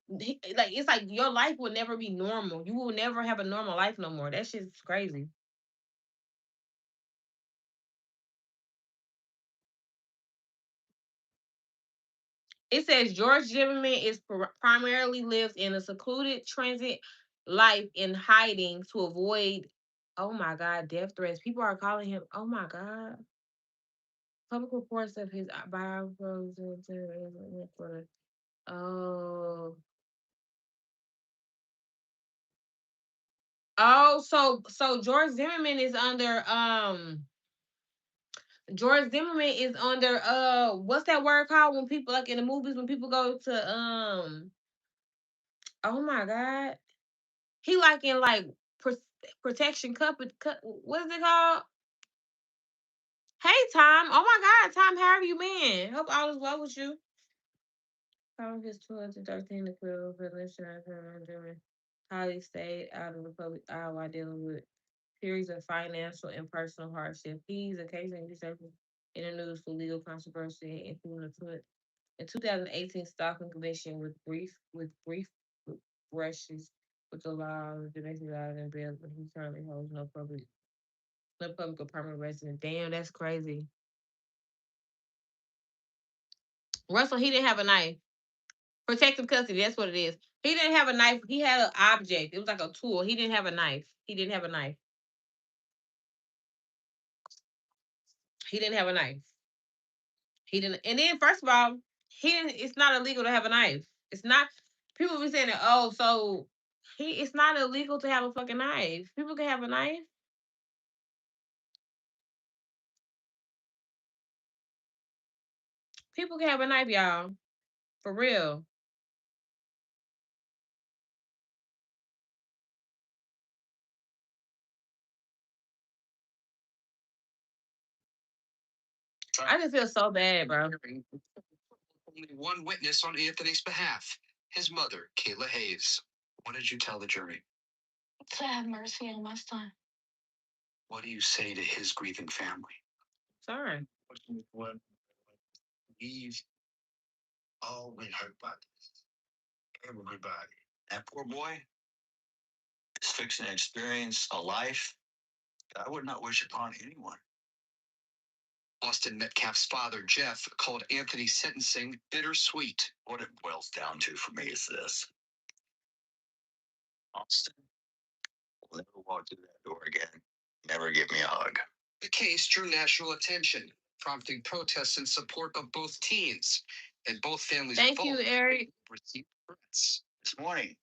like it's like your life will never be normal. You will never have a normal life no more. That shit's crazy. It says George Zimmerman is primarily lives in a secluded transit life in hiding to avoid, oh my God, death threats. People are calling him, oh my God. Public reports of his biography. Oh. Oh, so George Zimmerman is under what's that word called when people like in the movies when people go to oh my God. He like in like pro- protection cup. What is it called? Hey, Tom. Oh my God, Tom, how have you been? Hope all is well with you. From his 2013 to crew for during Holly stayed out of the public eye while dealing with periods of financial and personal hardship. He's occasionally resurfaced in the news for legal controversy, including in 2018 stalking conviction with brief brushes with the law of domestic violence and bail, but he currently holds no public or permanent residence. Damn, that's crazy. Russell, he didn't have a knife. Protective custody, that's what it is. He didn't have a knife. He had an object. It was like a tool. He didn't have a knife. He didn't have a knife. He didn't have a knife. He didn't. And then, first of all, he didn't. It's not illegal to have a knife. It's not. People be saying that. Oh, so he. It's not illegal to have a fucking knife. People can have a knife. People can have a knife, y'all. For real. I just feel so bad, bro. Only one witness on Anthony's behalf, his mother, Kayla Hayes. What did you tell the jury? To have mercy on my son. What do you say to his grieving family? Sorry. What we've all been hurt by this. Everybody. That poor boy is fixing to experience a life that I would not wish upon anyone. Austin Metcalf's father, Jeff, called Anthony's sentencing bittersweet. What it boils down to for me is this: Austin will never walk through that door again. Never give me a hug. The case drew national attention, prompting protests in support of both teens, and both families. Thank you, Eric. Received threats this morning.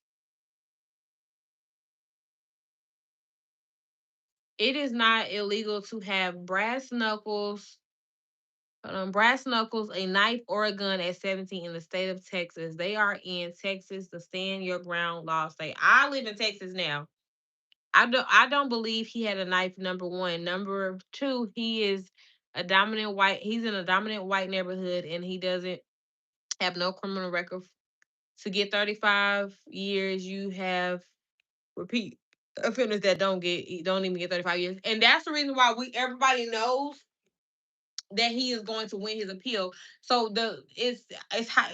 It is not illegal to have brass knuckles, a knife, or a gun at 17 in the state of Texas. They are in Texas. The stand your ground law state. I live in Texas now. I don't believe he had a knife. Number one. Number two, he is a dominant white. He's in a dominant white neighborhood, and he doesn't have no criminal record. To get 35 years, you have repeat offenders that don't even get 35 years, and that's the reason why we everybody knows that he is going to win his appeal. So it's how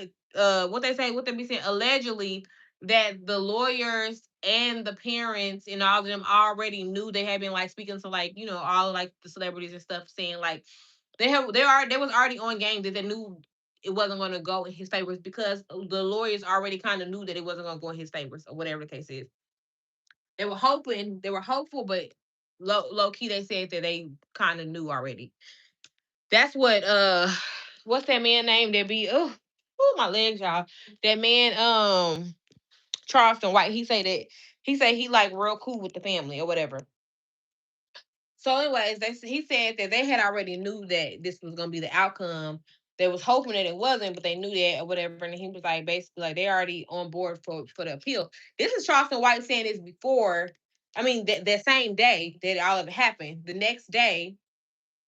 what they say, what they be saying, allegedly that the lawyers and the parents and all of them already knew. They had been like speaking to like all of, like the celebrities and stuff, saying like they was already on game that they knew it wasn't going to go in his favors because the lawyers already kind of knew that it wasn't going to go in his favors or whatever the case is. They were hopeful, but low key they said that they kind of knew already. That's what what's that man name that be my legs, y'all. That man Charleston White, he say he like real cool with the family or whatever. So anyways, he said that they had already knew that this was gonna be the outcome. They was hoping that it wasn't, but they knew that or whatever. And he was like basically like they already on board for the appeal. This is Charleston White saying this before. I mean that same day that all of it happened. The next day,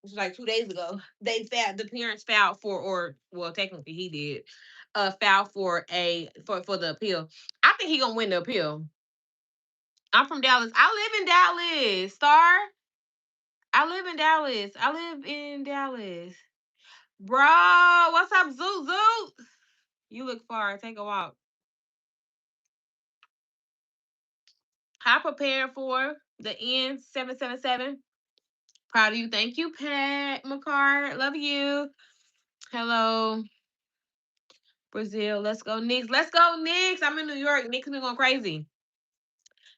which was like 2 days ago, the parents filed for, or well, technically he did, filed for the appeal. I think he gonna win the appeal. I'm from Dallas. I live in Dallas, Star. I live in Dallas. I live in Dallas. Bro, what's up, Zoot Zoot? You look far. Take a walk. How prepared for the end 777? Proud of you. Thank you, Pat McCart. Love you. Hello. Brazil. Let's go, Knicks. Let's go, Knicks. I'm in New York. Knicks been going crazy.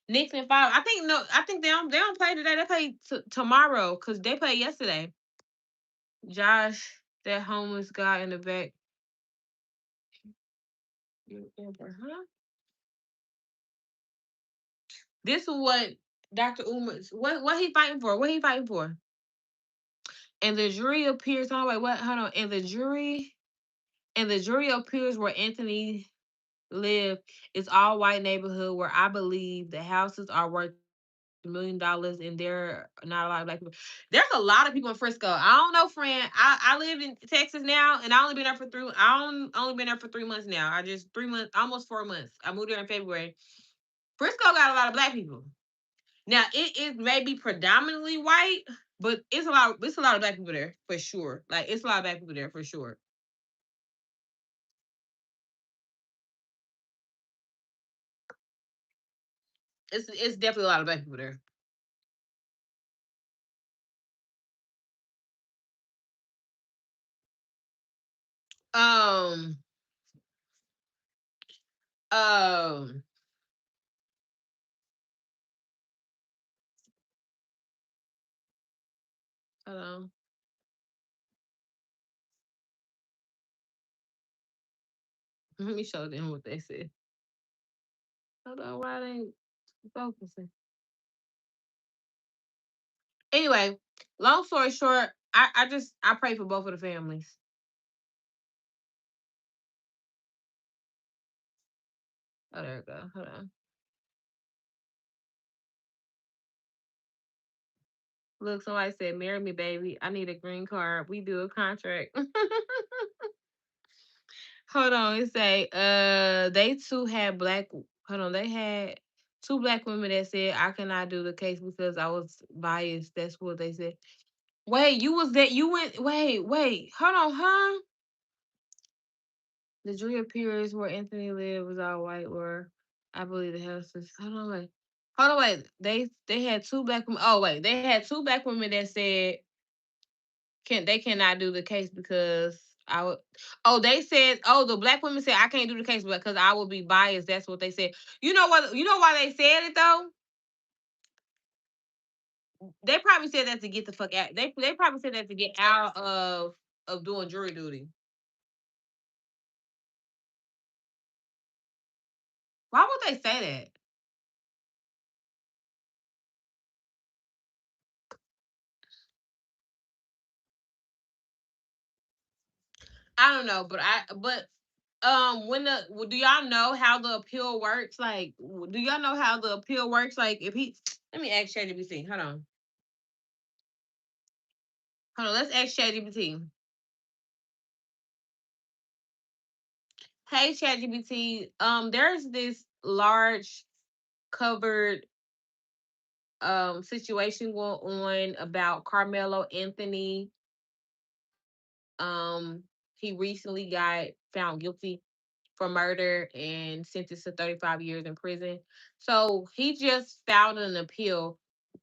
Knicks in 5. I think no. I think they don't play today. They play tomorrow because they played yesterday. Josh, that homeless guy in the back. Huh? This is what Dr. Uma's. What he fighting for? What he fighting for? And the jury appears. Oh wait, what? Hold on. And the jury appears where Anthony live. It's all white neighborhood where I believe the houses are worth $500,000, and there are not a lot of black people. There's a lot of people in Frisco. I don't know, friend. I live in Texas now, and I only been there for three. Only been there for 3 months now. I just 3 months, almost 4 months. I moved there in February. Frisco got a lot of black people. Now it may be predominantly white, but it's a lot. It's a lot of black people there for sure. Like it's a lot of black people there for sure. It's definitely a lot of black people there. Um um hold on. Let me show them what they said. Hold on, why they ain't focusing? Anyway, long story short, I pray for both of the families. Oh, there we go. Hold on. Look, somebody said, "Marry me, baby. I need a green card. We do a contract." Hold on, it say, they too had black. Hold on, they had two black women that said I cannot do the case because I was biased. That's what they said. Wait, you was that you went? Wait. Hold on, huh? The jury appears where Anthony lived was all white. Where I believe the house is. Hold on, wait. They had two black women. Oh wait, they had two black women that said they cannot do the case because I would. Oh, they said. Oh, the black women said I can't do the case because I will be biased. That's what they said. You know what? You know why they said it though? They probably said that to get the fuck out. They probably said that to get out of doing jury duty. Why would they say that? I don't know, but when do y'all know how the appeal works? Like, do y'all know how the appeal works? Like, if he, let me ask ChatGPT. Hold on. Let's ask ChatGPT. Hey, ChatGPT. There's this large covered situation going on about Carmelo Anthony. Um, he recently got found guilty for murder and sentenced to 35 years in prison. So he just filed an appeal.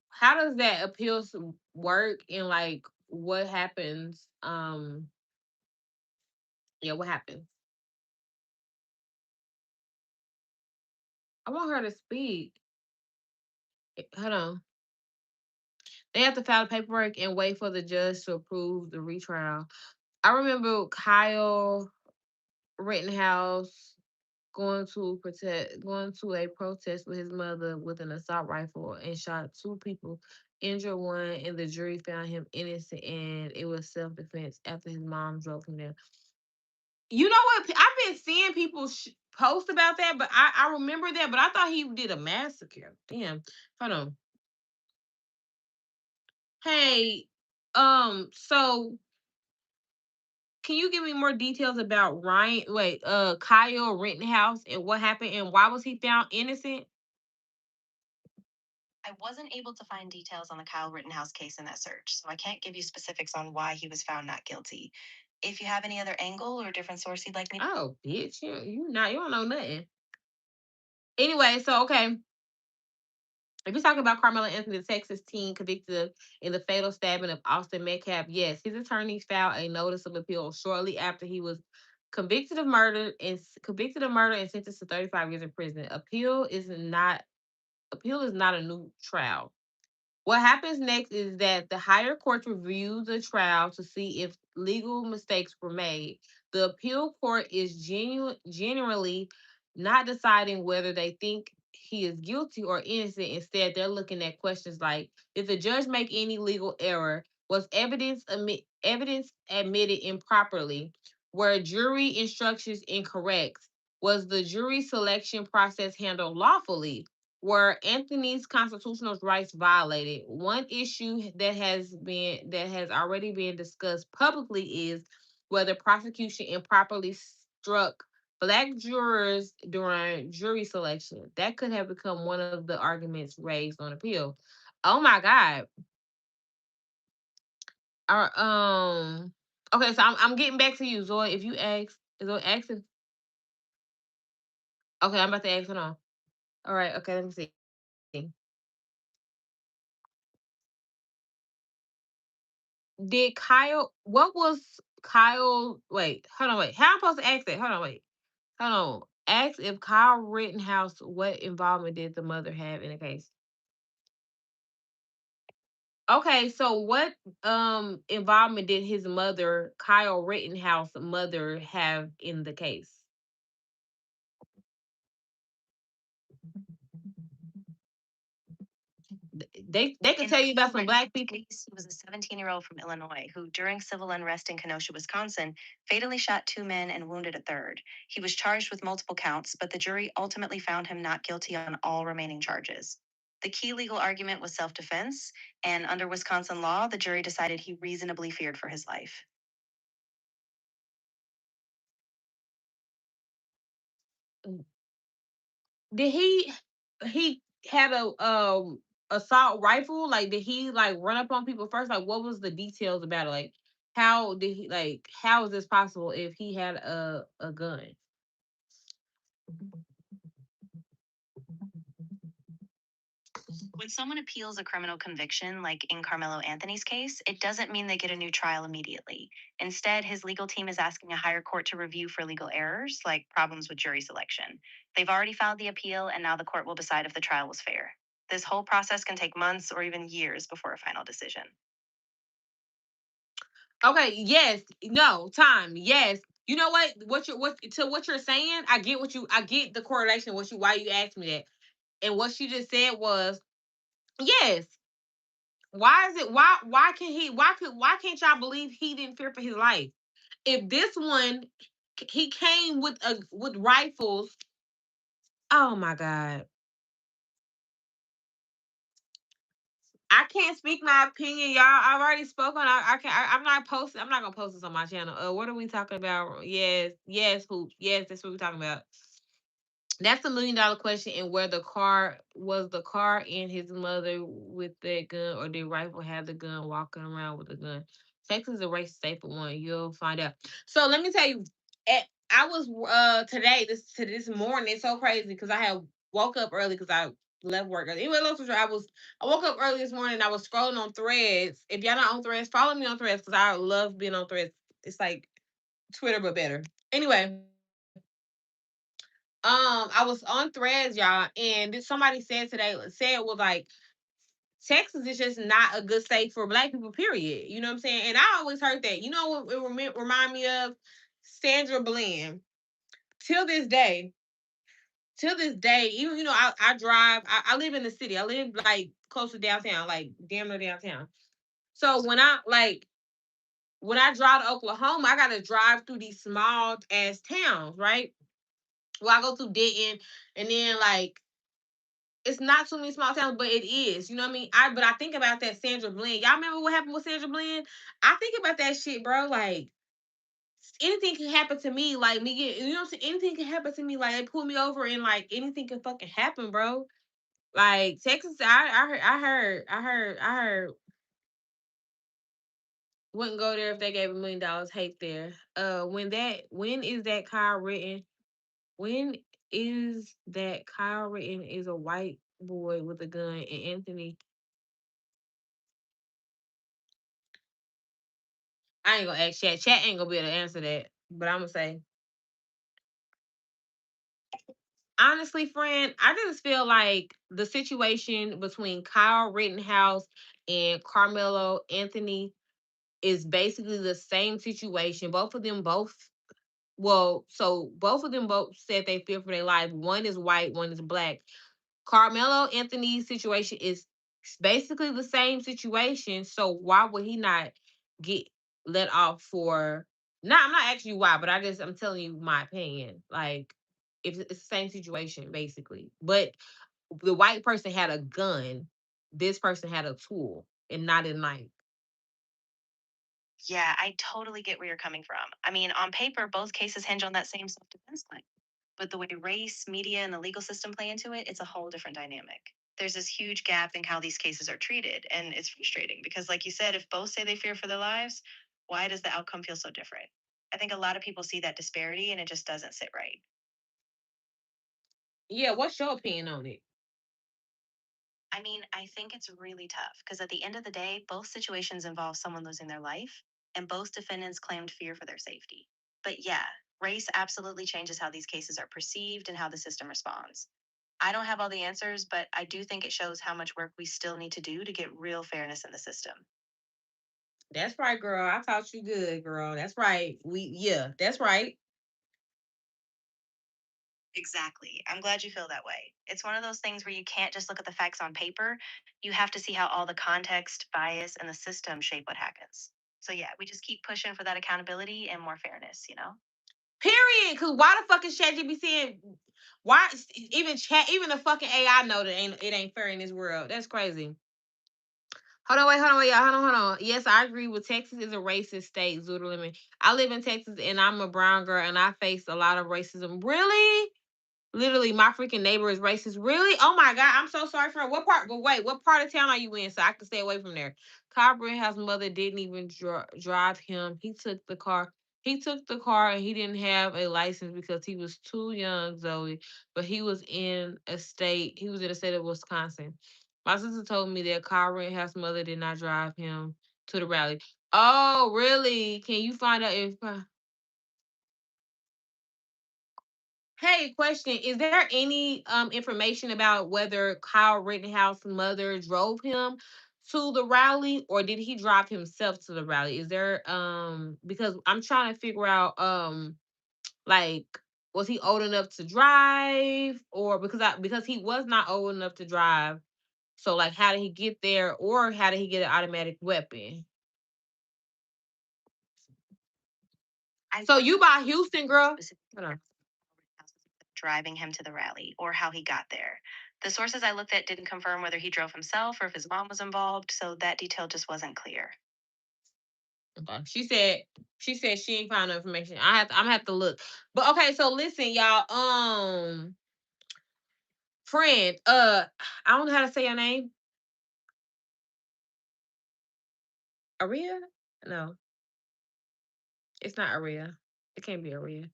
How does that appeal work, and like what happens? Yeah, what happens? I want her to speak. Hold on. They have to file the paperwork and wait for the judge to approve the retrial. I remember Kyle Rittenhouse going to a protest with his mother with an assault rifle and shot two people, injured one, and the jury found him innocent, and it was self defense after his mom drove him there. You know what? I've been seeing people post about that, but I remember that, but I thought he did a massacre. Damn. Hold on. Hey, so can you give me more details about Kyle Rittenhouse and what happened and why was he found innocent? I wasn't able to find details on the Kyle Rittenhouse case in that search, so I can't give you specifics on why he was found not guilty. If you have any other angle or different source you'd like me to. Oh, bitch, you don't know nothing. Anyway, so okay. If you're talking about Carmelo Anthony, the Texas teen convicted in the fatal stabbing of Austin Metcalf, yes, his attorney filed a notice of appeal shortly after he was convicted of murder and sentenced to 35 years in prison. Appeal is not a new trial. What happens next is that the higher courts review the trial to see if legal mistakes were made. The appeal court is generally not deciding whether they think he is guilty or innocent. Instead, they're looking at questions like: did the judge make any legal error? Was evidence admitted improperly? Were jury instructions incorrect? Was the jury selection process handled lawfully? Were Anthony's constitutional rights violated? One issue that has already been discussed publicly is whether prosecution improperly struck black jurors during jury selection. That could have become one of the arguments raised on appeal. Oh my God. Our, okay, so I'm getting back to you, Zoe. If you ask, Zoe, ask if, okay, I'm about to ask. Hold on. All right, okay, let me see. Did Kyle? What was Kyle? Wait, hold on, wait. How am I supposed to ask that? Hold on, wait. Hold on. Ask if Kyle Rittenhouse, what involvement did the mother have in the case? Okay, so what involvement did his mother, Kyle Rittenhouse mother, have in the case? They can In tell you about some Rittenhouse black people. case, he was a 17-year-old from Illinois who, during civil unrest in Kenosha, Wisconsin, fatally shot two men and wounded a third. He was charged with multiple counts, but the jury ultimately found him not guilty on all remaining charges. The key legal argument was self defense, and under Wisconsin law, the jury decided he reasonably feared for his life. Did he had a assault rifle? Like did he like run up on people first? Like what was the details about it? Like how did he like how is this possible if he had a gun? When someone appeals a criminal conviction, like in Carmelo Anthony's case, it doesn't mean they get a new trial immediately. Instead, his legal team is asking a higher court to review for legal errors, like problems with jury selection. They've already filed the appeal, and now the court will decide if the trial was fair. This whole process can take months or even years before a final decision. Okay, yes, no, time, yes. You know what you're saying, I get the correlation why you asked me that. And what she just said was yes. Why is it why can he why can't y'all believe he didn't fear for his life? If this one he came with rifles. Oh my god. I can't speak my opinion, y'all. I've already spoken. I can't. I'm not posting. I'm not gonna post this on my channel. What are we talking about? Yes, yes, hoops. Yes, that's what we're talking about. That's $1 million question. And where the car and his mother with that gun, or did Rifle have the gun walking around with the gun? Texas is a race safer one. You'll find out. So let me tell you, I was today this morning. It's so crazy because I had woke up early because I left work. Anyway, I woke up early this morning. I was scrolling on Threads. If y'all not on Threads, follow me on Threads because I love being on Threads. It's like Twitter but better. Anyway, I was on Threads, y'all, and somebody said it was like Texas is just not a good state for black people, period. You know what I'm saying? And I always heard that. You know what it remind me of? Sandra Bland. Till this day, even I drive. I live in the city. I live like close to downtown, like damn near downtown. So when I drive to Oklahoma, I gotta drive through these small ass towns, right? Well, I go through Denton, and then like it's not too many small towns, but it is. You know what I mean? I think about that Sandra Bland. Y'all remember what happened with Sandra Bland? I think about that shit, bro. Like anything can happen to me. Like me get, you know what I'm saying? Anything can happen to me. Like they pull me over and like anything can fucking happen, bro. Like Texas, I heard wouldn't go there if they gave $1 million. Hate there. When is that Kyle written? When is that Kyle written is a white boy with a gun and Anthony. I ain't gonna ask chat. Chat ain't gonna be able to answer that. But I'm gonna say, honestly, friend, I just feel like the situation between Kyle Rittenhouse and Carmelo Anthony is basically the same situation. Both of them both said they fear for their life. One is white, one is black. Carmelo Anthony's situation is basically the same situation. So why would he not get let off for? No, I'm not asking you why, but I'm telling you my opinion. Like, if it's the same situation, basically. But the white person had a gun, this person had a tool and not a knife. Yeah, I totally get where you're coming from. I mean, on paper, both cases hinge on that same self defense claim. But the way race, media, and the legal system play into it, it's a whole different dynamic. There's this huge gap in how these cases are treated. And it's frustrating because, like you said, if both say they fear for their lives, why does the outcome feel so different? I think a lot of people see that disparity and it just doesn't sit right. Yeah, what's your opinion on it? I mean, I think it's really tough because at the end of the day, both situations involve someone losing their life, and both defendants claimed fear for their safety. But yeah, race absolutely changes how these cases are perceived and how the system responds. I don't have all the answers, but I do think it shows how much work we still need to do to get real fairness in the system. That's right, girl. I taught you good, girl. That's right. Yeah, that's right. Exactly. I'm glad you feel that way. It's one of those things where you can't just look at the facts on paper. You have to see how all the context, bias, and the system shape what happens. So, yeah, we just keep pushing for that accountability and more fairness, you know? Period. Cause why the fuck is ChatGPT saying why even the fucking AI know that it ain't fair in this world. That's crazy. Hold on, wait, y'all. Hold on. Yes, I agree with Texas is a racist state, Zoodle Lemon. I live in Texas and I'm a brown girl and I face a lot of racism. Really? Literally, my freaking neighbor is racist. Really? Oh my god, I'm so sorry for her. What part? But wait, what part of town are you in so I can stay away from there? Kyle Brittenhouse's mother didn't even drive him. He took the car. He took the car and he didn't have a license because he was too young, Zoe. But he was in a state. He was in the state of Wisconsin. My sister told me that Kyle Rittenhouse's mother did not drive him to the rally. Oh, really? Can you find out if? Hey, question. Is there any information about whether Kyle Rittenhouse's mother drove him to the rally or did he drive himself to the rally? Is there because I'm trying to figure out like was he old enough to drive or because he was not old enough to drive. So like how did he get there or how did he get an automatic weapon? So you by Houston, girl? Hold on. Driving him to the rally or how he got there. The sources I looked at didn't confirm whether he drove himself or if his mom was involved, so that detail just wasn't clear. Okay. She said she ain't found no information. I'm gonna have to look. But okay, so listen, y'all. Friend, I don't know how to say your name. Aria? No, it's not Aria. It can't be Aria.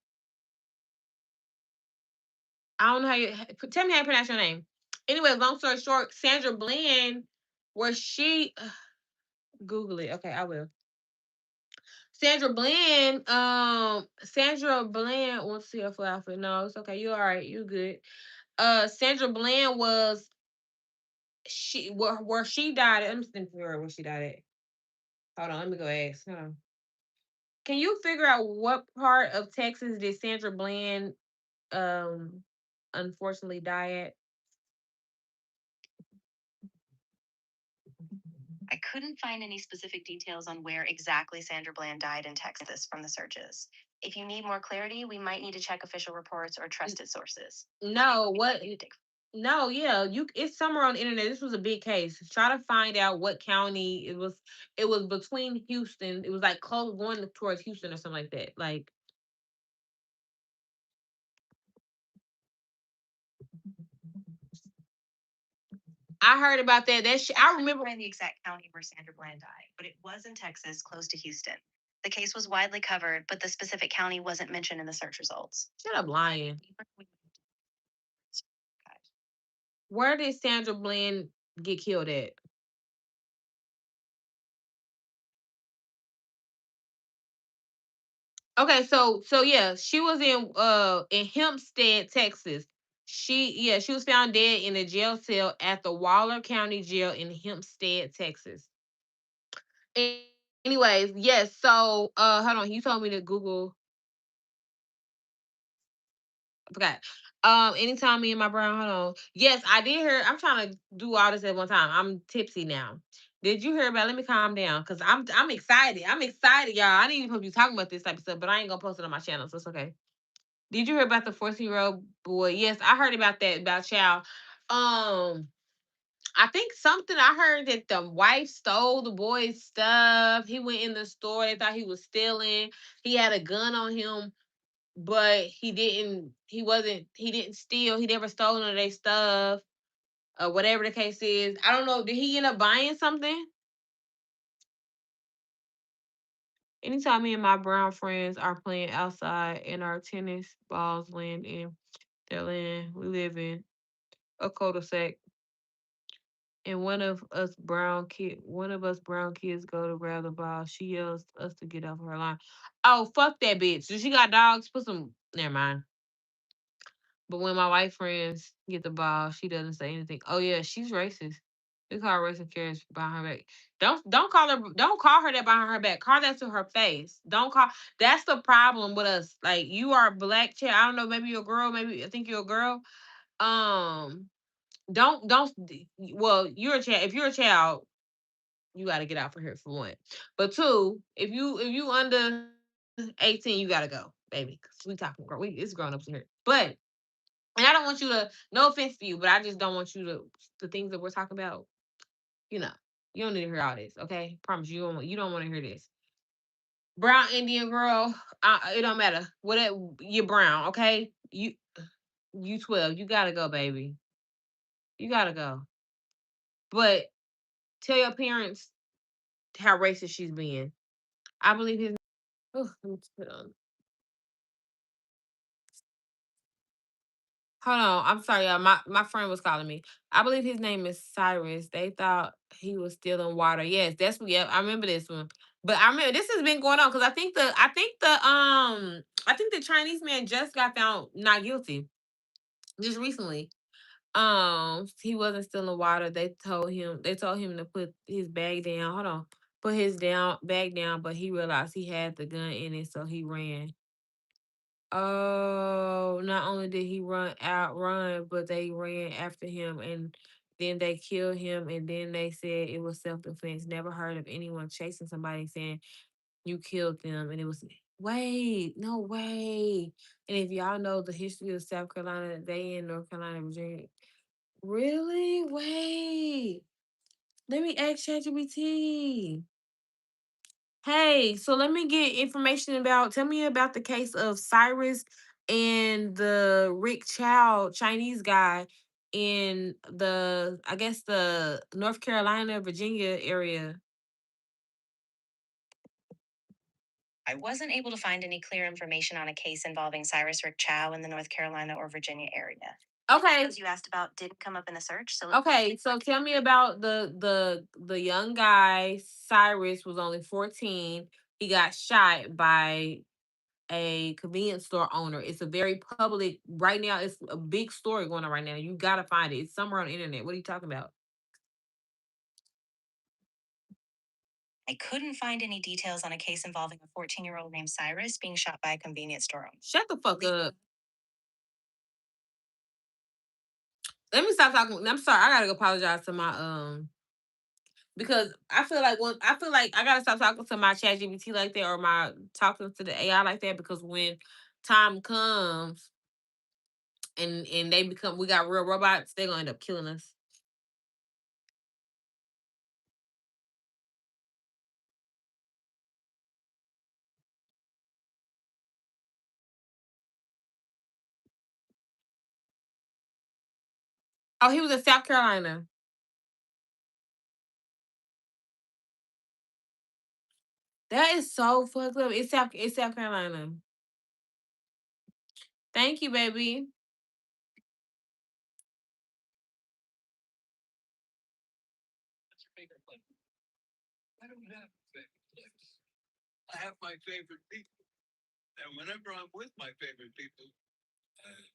I don't know how you tell me how you pronounce your name. Anyway, long story short, Sandra Bland, was she Google it. Okay, I will. Sandra Bland wants to see her full outfit. No, it's okay. You all right. You good. Sandra Bland was where she died at. I'm just thinking where she died at. Hold on, let me go ask. Hold on. Can you figure out what part of Texas did Sandra Bland um unfortunately die at? I couldn't find any specific details on where exactly Sandra Bland died in Texas from the searches. If you need more clarity, we might need to check official reports or trusted sources. No, what? No, yeah, it's somewhere on the internet. This was a big case. Try to find out what county it was. It was between Houston. It was like close going towards Houston or something like that. Like I heard about that. I remember in the exact county where Sandra Bland died, but it was in Texas, close to Houston. The case was widely covered, but the specific county wasn't mentioned in the search results. Shut up, lying. Where did Sandra Bland get killed at? Okay, so yeah, she was in Hempstead, Texas. She was found dead in a jail cell at the Waller County Jail in Hempstead, Texas. A- Anyways, yes, so hold on, you told me to Google. I forgot. Anytime me and my brown, hold on. Yes, I did hear. I'm trying to do all this at one time. I'm tipsy now. Did you hear about? Let me calm down because I'm excited. I'm excited, y'all. I didn't even supposed to be talking about this type of stuff, but I ain't gonna post it on my channel, so it's okay. Did you hear about the 14-year-old boy? Yes, I heard about that, about child. I think something I heard that the wife stole the boy's stuff. He went in the store. They thought he was stealing. He had a gun on him, but he didn't. He wasn't. He didn't steal. He never stole none of their stuff. Whatever the case is, I don't know. Did he end up buying something? Anytime me and my brown friends are playing outside and our tennis balls land in their land, we live in a cul-de-sac. And one of us brown kids go to grab the ball. She yells us to get off her line. Oh, fuck that bitch. So she got dogs. Put some. Never mind. But when my white friends get the ball, she doesn't say anything. Oh yeah, she's racist. We call her racist carrots behind her back. Don't call her that behind her back. Call that to her face. Don't call. That's the problem with us. Like you are a black child. I don't know. Maybe you're a girl. Maybe I think you're a girl. Um. Don't. Well, you're a child. If you're a child, you got to get out for here for one. But two, if you under 18, you got to go, baby. 'Cause we talking grown. It's grown ups in here. But and I don't want you to. No offense to you, but I just don't want you to the things that we're talking about. You know, you don't need to hear all this. Okay, promise you don't. You don't want to hear this. Brown Indian girl, it don't matter. Whatever you're brown, okay. You 12. You gotta go, baby. You gotta go. But tell your parents how racist she's being. I believe his. Oh, let me put on. Hold on. I'm sorry, y'all. My friend was calling me. I believe his name is Cyrus. They thought he was stealing water. Yes, that's what. Yeah, I remember this one. But I remember this has been going on because I think the Chinese man just got found not guilty just recently. He wasn't stealing water. They told him to put his bag down. Hold on. Put his down bag down, but he realized he had the gun in it, so he ran. Oh, not only did he run, but they ran after him and then they killed him and then they said it was self-defense. Never heard of anyone chasing somebody saying you killed them and it was wait, no way. And if y'all know the history of South Carolina, they in North Carolina, Virginia. Really? Wait. Let me ask ChatGPT. Hey, so let me get information about. Tell me about the case of Cyrus and the Rick Chow Chinese guy in I guess the North Carolina, Virginia area. I wasn't able to find any clear information on a case involving Cyrus Rick Chow in the North Carolina or Virginia area. Okay. Those you asked about didn't come up in the search, so Okay, so tell me about the young guy. Cyrus was only 14. He got shot by a convenience store owner. It's a very public right now. It's a big story going on right now. You gotta find it. It's somewhere on the internet. What are you talking about? I couldn't find any details on a case involving a 14-year-old named Cyrus being shot by a convenience store owner. Shut the fuck up. Let me stop talking. I'm sorry. I gotta go apologize to my because I feel like I gotta stop talking to my chat GPT like that or my talking to the AI like that because when time comes and we got real robots, they're gonna end up killing us. Oh, he was in South Carolina. That is so fucked up. It's South Carolina. Thank you, baby. I don't have a favorite place. I have my favorite people. And whenever I'm with my favorite people,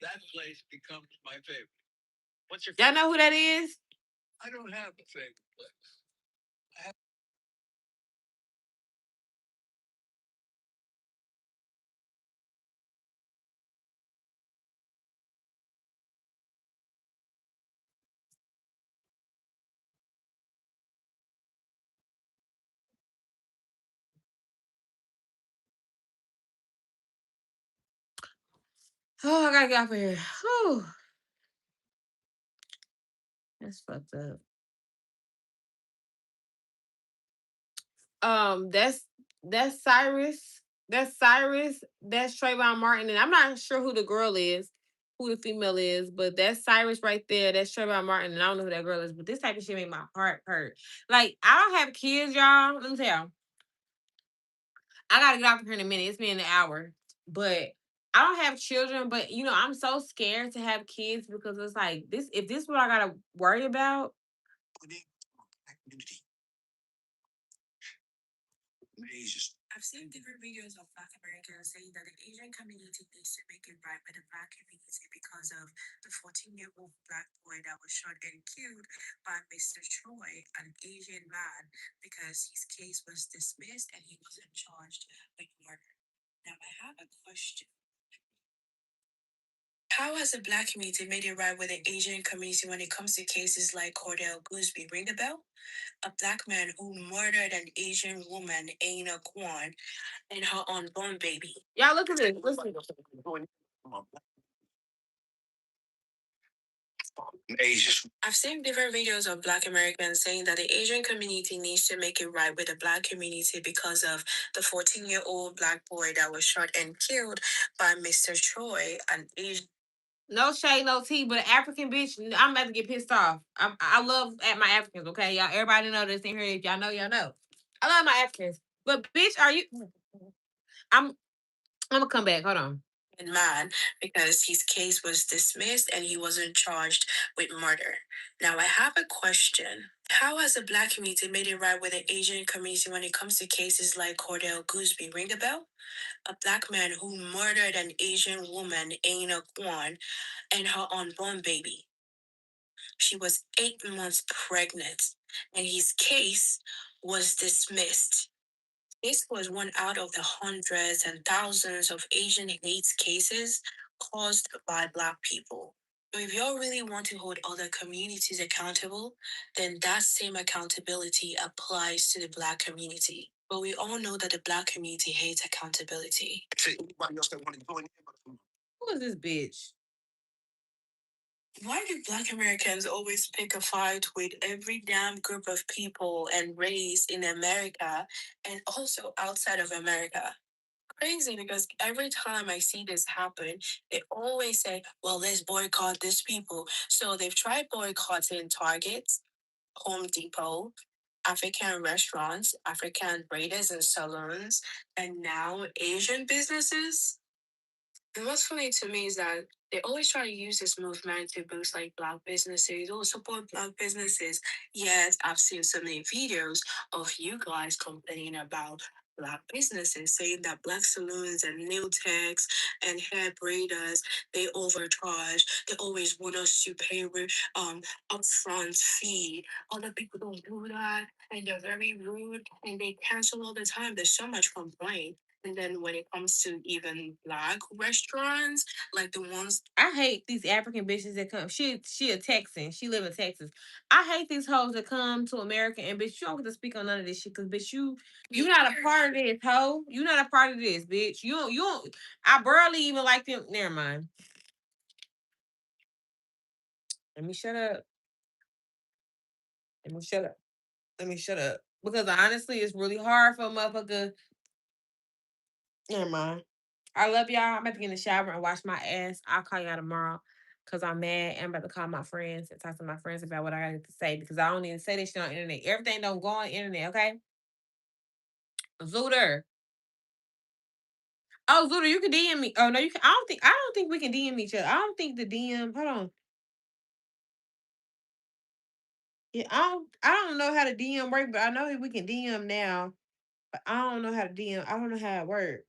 that place becomes my favorite. What's your Y'all know who that is? I don't have a favorite place. Oh, I gotta get off of here. Whew. That's fucked up. That's Cyrus. That's Cyrus. That's Trayvon Martin, and I'm not sure who the girl is, who the female is, but that's Cyrus right there. That's Trayvon Martin, and I don't know who that girl is. But this type of shit made my heart hurt. Like I don't have kids, y'all. Let me tell you, I gotta get off here in a minute. It's been an hour, but I don't have children. But you know, I'm so scared to have kids because it's like this. If this is what I gotta worry about, I've seen different videos of Black Americans saying that the Asian community needs to make it right with the Black community because of the 14-year-old Black boy that was shot and killed by Mr. Troy, an Asian man, because his case was dismissed and he wasn't charged with murder. Now, I have a question. How has the Black community made it right with the Asian community when it comes to cases like Cordell Gooseby? Ring the bell? A Black man who murdered an Asian woman, Aina Kwan, and her unborn baby. y'all look at this. Listen. I've seen different videos of Black Americans saying that the Asian community needs to make it right with the Black community because of the 14-year-old Black boy that was shot and killed by Mr. Troy, an Asian. No shade, no tea, but an African bitch, I'm about to get pissed off. I love at my Africans, okay? Y'all, everybody know this in here. If y'all know, y'all know. I love my Africans. But bitch, are you I'm I'm gonna come back. Hold on. Man because his case was dismissed and he wasn't charged with murder. Now, I have a question. How has the Black community made it right with the Asian community when it comes to cases like Cordell Gooseby? Ring the bell? A Black man who murdered an Asian woman, Aina Kwan, and her unborn baby. She was 8 months pregnant, and his case was dismissed. This was one out of the hundreds and thousands of Asian hate cases caused by Black people. So if y'all really want to hold other communities accountable, then that same accountability applies to the Black community. But we all know that the Black community hates accountability. Who is this bitch? Why do Black Americans always pick a fight with every damn group of people and race in America and also outside of America? Crazy because every time I see this happen, they always say, well, let's boycott these people. So they've tried boycotting Target, Home Depot, African restaurants, African braiders and salons, and now Asian businesses. And what's funny to me is that they always try to use this movement to boost like Black businesses or support Black businesses. Yet I've seen so many videos of you guys complaining about Black businesses, saying that Black salons and nail techs and hair braiders, they overcharge. They always want us to pay upfront fee. Other people don't do that, and they're very rude, and they cancel all the time. There's so much complaint. And then when it comes to even Black restaurants, like the ones I hate these African bitches that come. She a Texan. She live in Texas. I hate these hoes that come to America and bitch, you don't get to speak on none of this shit because bitch, you not a part of this, hoe. You not a part of this, bitch. You don't I barely even like them. Never mind. Let me shut up. Let me shut up. Let me shut up. Because honestly, it's really hard for a motherfucker. Never mind. I love y'all. I'm about to get in the shower and wash my ass. I'll call y'all tomorrow because I'm mad. I'm about to call my friends and talk to my friends about what I got to say because I don't need to say this shit on the internet. Everything don't go on the internet, okay? Zooter. Oh, Zooter, you can DM me. Oh no, you can. I don't think we can DM each other. I don't think the DM. Hold on. Yeah, I don't know how to DM work, but I know we can DM now. But I don't know how to DM. I don't know how it works.